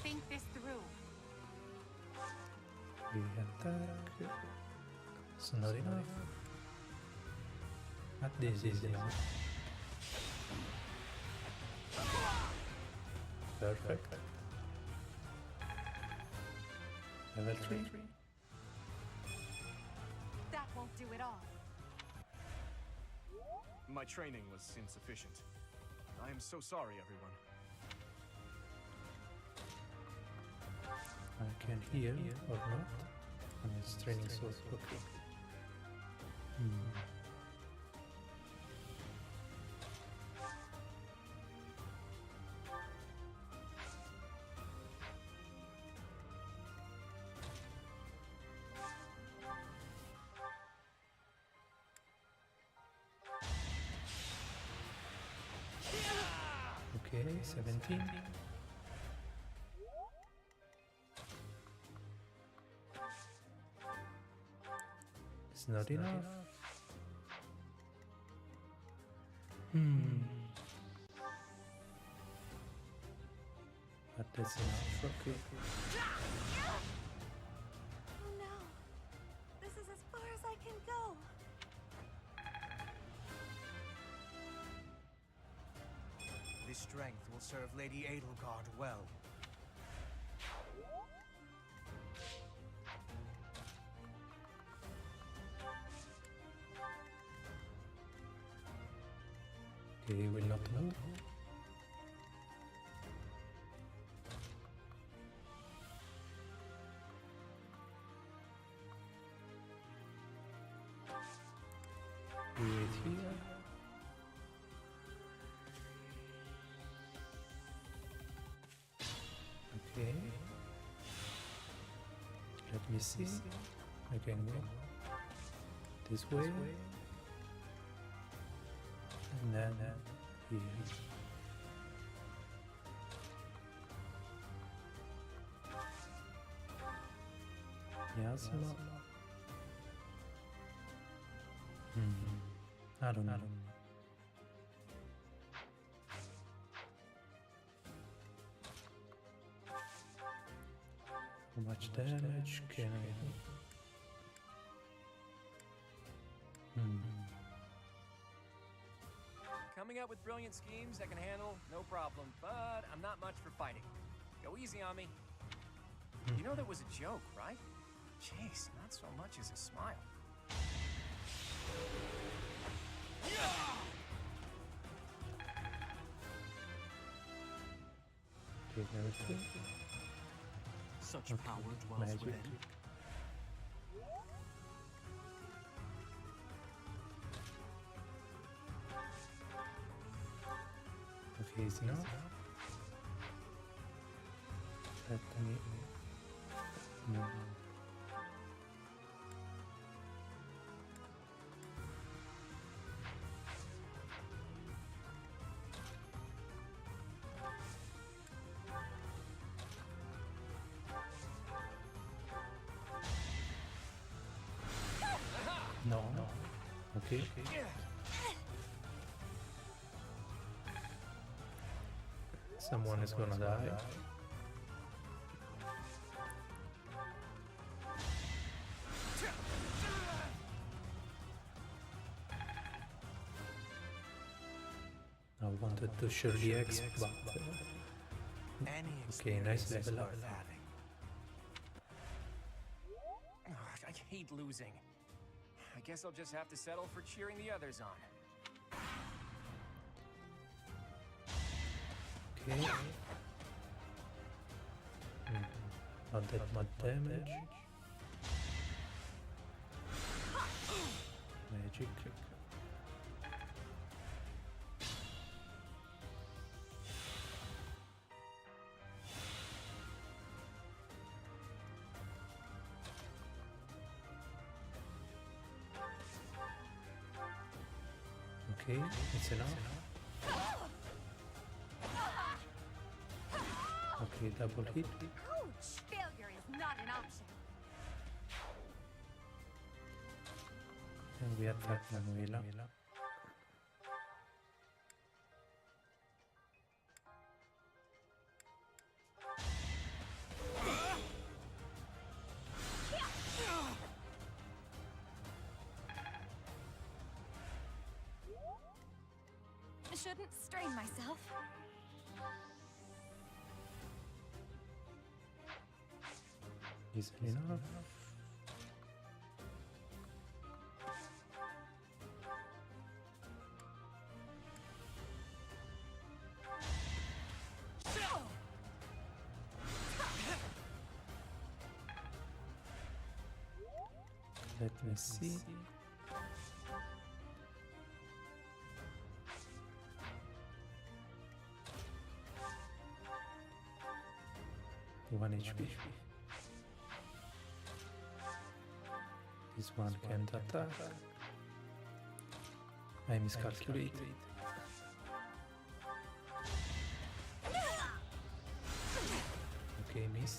Think this through.
We attack. It's not enough. But this is enough. Perfect. Level 3.
That won't do it all.
My training was insufficient. I am so sorry, everyone.
I can heal or not. And it's training so quickly. Okay, 17. It's not enough. But that's enough. Okay.
Oh no. This is as far as I can go.
This strength will serve Lady Edelgard well.
He will not move. We wait here. Okay. Let me see. I can go this way. And then here. Yes, I don't know. How much damage can I do?
Coming up with brilliant schemes I can handle, no problem, but I'm not much for fighting. Go easy on me. You know that was a joke, right? Jeez, not so much as a smile.
Such power dwells
Magic.
within.
Okay, easy now. Let me move. No. Okay. Someone is gonna die. I wanted to share the X, but okay, nice level up.
I hate losing. I guess I'll just have to settle for cheering the others on.
Okay. Not that much damage. Magic. Okay, it's enough. Okay, double hit.
Ouch! Failure is not an option.
And we attack Manuela.
I shouldn't strain myself.
Is it enough? Let me see. One HP. This one can't attack. I miscalculated. Okay, miss.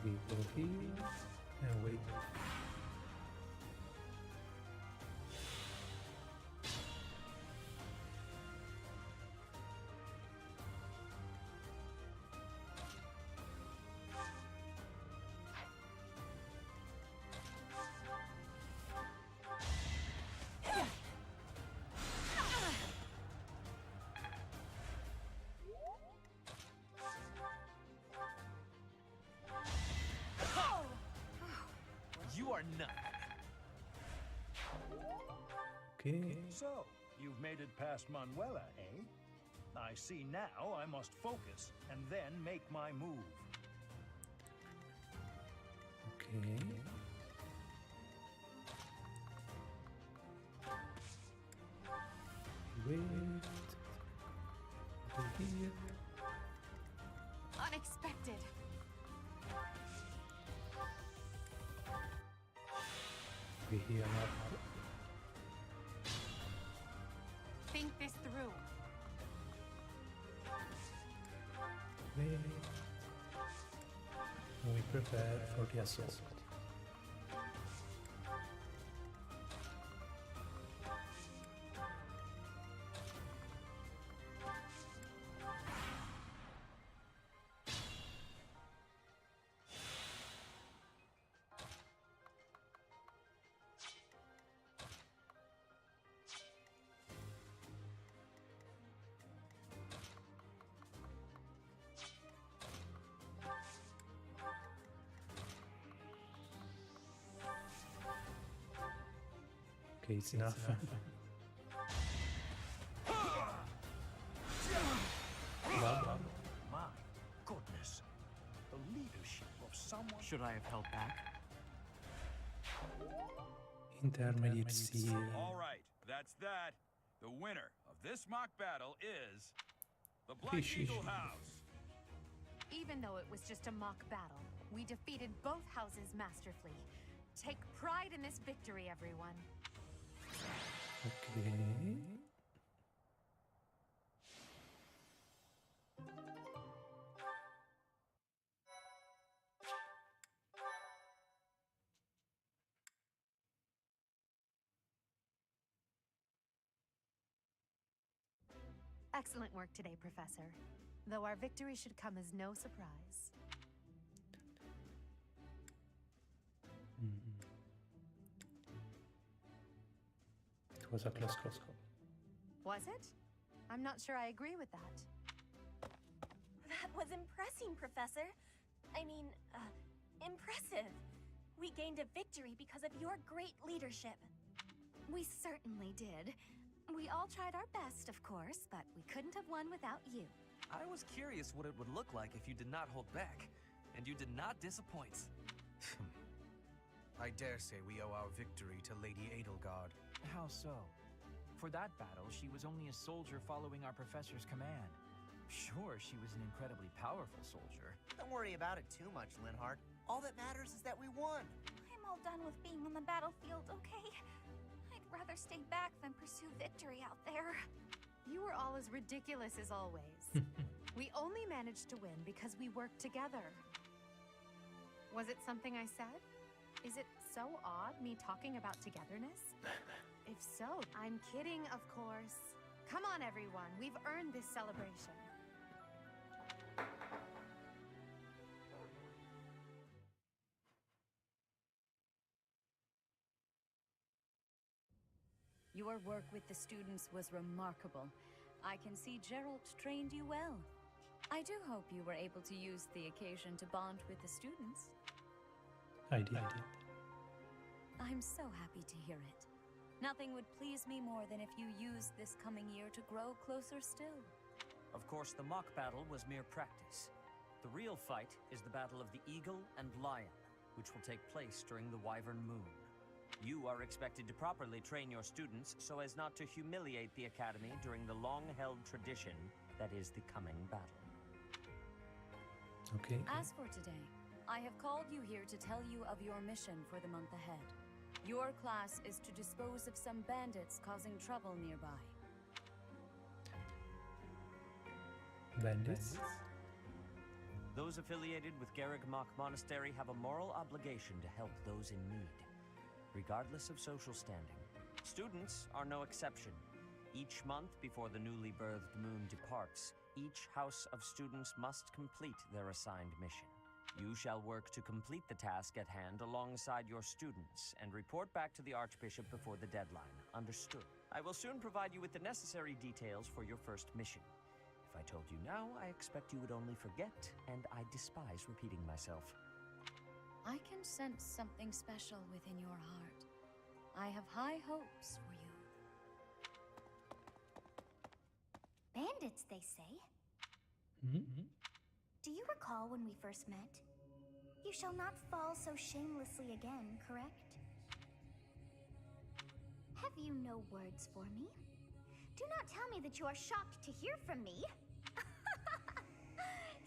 We go here and wait.
You are nothing.
Okay.
So, you've made it past Manuela, eh? I see now I must focus and then make my move.
Okay. Wait. Go here.
Unexpected.
We heal up.
Think this through.
Wait. We prepare for the assault. Okay, it's enough. Wow.
My goodness. The leadership of someone...
Should I have held back?
Intermediate C.
All right, that's that. The winner of this mock battle is the Black Eagle House.
Even though it was just a mock battle, we defeated both houses masterfully. Take pride in this victory, everyone.
Okay.
Excellent work today, Professor. Though our victory should come as no surprise.
It was a close call.
Was it? I'm not sure I agree with that.
That was impressive, Professor. I mean, impressive. We gained a victory because of your great leadership.
We certainly did. We all tried our best, of course, but we couldn't have won without you.
I was curious what it would look like if you did not hold back, and you did not disappoint.
I dare say we owe our victory to Lady Edelgard.
How so? For that battle, she was only a soldier following our professor's command. Sure, she was an incredibly powerful soldier.
Don't worry about it too much, Linhardt. All that matters is that we won.
I'm
all done with being on the battlefield, okay? I'd rather stay back than pursue victory out there.
You were all as ridiculous as always. We only managed to win because we worked together. Was it something I said? Is it so odd, me talking about togetherness? If so, I'm kidding, of course. Come on, everyone. We've earned this celebration.
Your work with the students was remarkable. I can see Gerald trained you well. I do hope you were able to use the occasion to bond with the students.
I did.
I'm so happy to hear it. Nothing would please me more than if you used this coming year to grow closer still.
Of course, the mock battle was mere practice. The real fight is the battle of the Eagle and Lion, which will take place during the Wyvern Moon. You are expected to properly train your students so as not to humiliate the Academy during the long-held tradition that is the coming battle.
Okay.
As for today, I have called you here to tell you of your mission for the month ahead. Your class is to dispose of some bandits causing trouble nearby.
Bandits?
Those affiliated with Garreg Mach Monastery have a moral obligation to help those in need, regardless of social standing. Students are no exception. Each month before the newly birthed moon departs, each house of students must complete their assigned mission. You shall work to complete the task at hand alongside your students and report back to the Archbishop before the deadline. Understood? I will soon provide you with the necessary details for your first mission. If I told you now, I expect you would only forget, and I despise repeating myself.
I can sense something special within your heart. I have high hopes for you.
Bandits, they say. Do you recall when we first met? You shall not fall so shamelessly again, correct? Have you no words for me? Do not tell me that you are shocked to hear from me.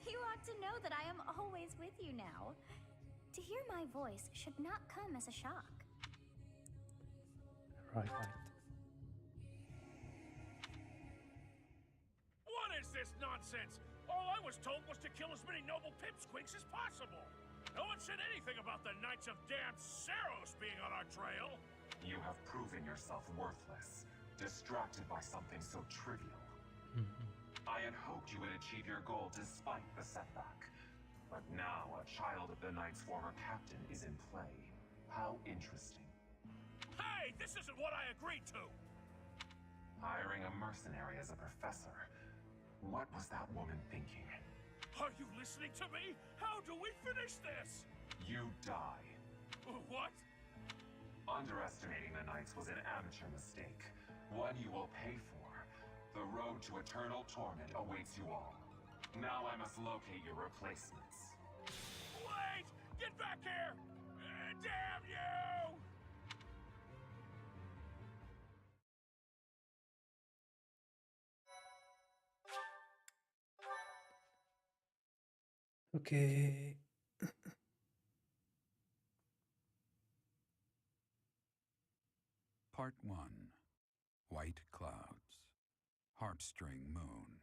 You ought to know that I am always with you now. To hear my voice should not come as a shock.
Right.
What is this nonsense? All I was told was to kill as many noble pipsqueaks as possible. No one said anything about the Knights of Damned Seiros being on our trail.
You have proven yourself worthless, distracted by something so trivial. I had hoped you would achieve your goal despite the setback. But now a child of the Knight's former captain is in play. How interesting.
Hey, this isn't what I agreed to!
Hiring a mercenary as a professor. What was that woman thinking?
Are you listening to me? How do we finish this?
You die.
What?
Underestimating the Knights was an amateur mistake. One you will pay for. The road to eternal torment awaits you all. Now I must locate your replacements.
Wait! Get back here! Damn you!
Okay.
Part 1. White Clouds. Harpstring Moon.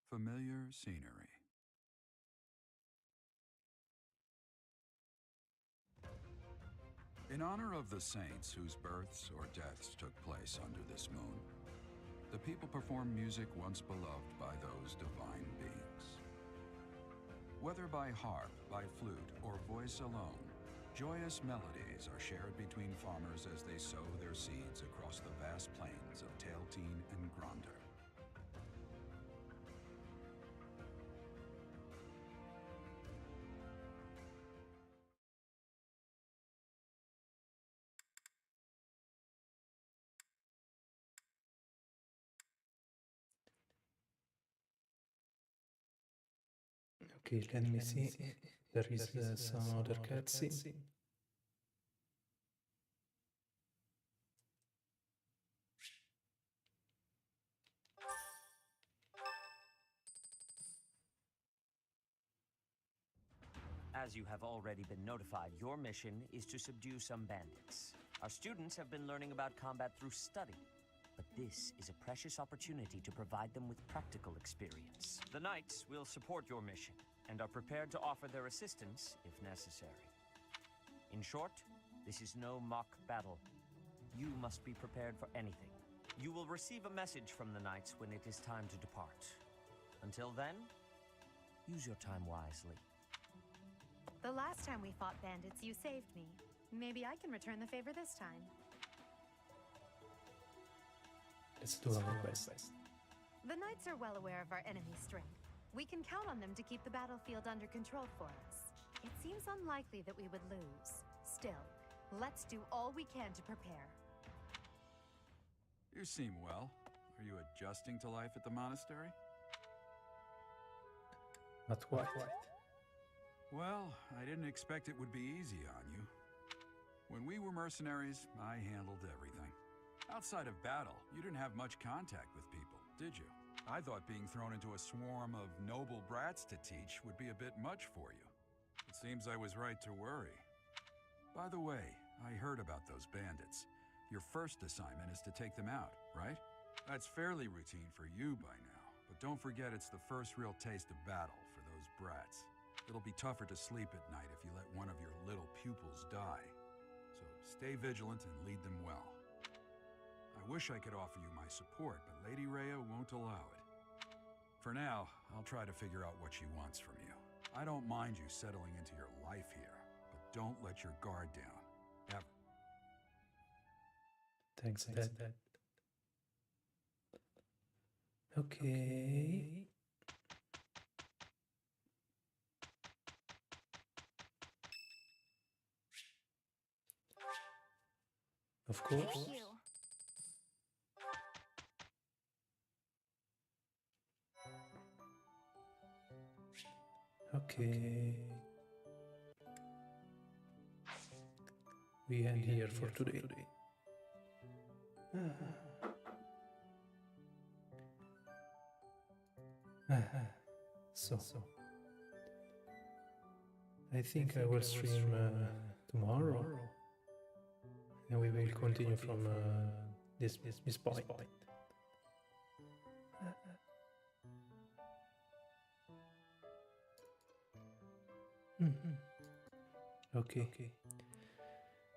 Familiar scenery. In honor of the saints whose births or deaths took place under this moon, the people perform music once beloved by those divine beings. Whether by harp, by flute, or voice alone, joyous melodies are shared between farmers as they sow their seeds across the vast plains of Tailteen and Gronder.
Okay, let me see. There is some other cutscene.
As you have already been notified, your mission is to subdue some bandits. Our students have been learning about combat through study, but this is a precious opportunity to provide them with practical experience. The Knights will support your mission, and are prepared to offer their assistance if necessary. In short, this is no mock battle. You must be prepared for anything. You will receive a message from the Knights when it is time to depart. Until then, use your time wisely.
The last time we fought bandits, you saved me. Maybe I can return the favor this time.
Let's do our quest.
The Knights are well aware of our enemy's strength. We can count on them to keep the battlefield under control for us. It seems unlikely that we would lose. Still, let's do all we can to prepare.
You seem well. Are you adjusting to life at the monastery?
Not quite.
Well, I didn't expect it would be easy on you. When we were mercenaries, I handled everything. Outside of battle, you didn't have much contact with people, did you? I thought being thrown into a swarm of noble brats to teach would be a bit much for you. It seems I was right to worry. By the way, I heard about those bandits. Your first assignment is to take them out, right? That's fairly routine for you by now, but don't forget it's the first real taste of battle for those brats. It'll be tougher to sleep at night if you let one of your little pupils die. So stay vigilant and lead them well. I wish I could offer you my support, but Lady Rhea won't allow it. For now, I'll try to figure out what she wants from you. I don't mind you settling into your life here, but don't let your guard down, ever.
Thanks, Dad. Okay. Of course.
Thank you.
Okay. We end here for today. So, I think I will stream tomorrow, and we will continue from this point. Okay.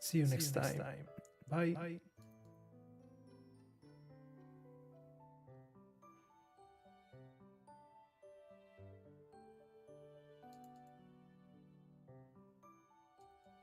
See you next time. Bye.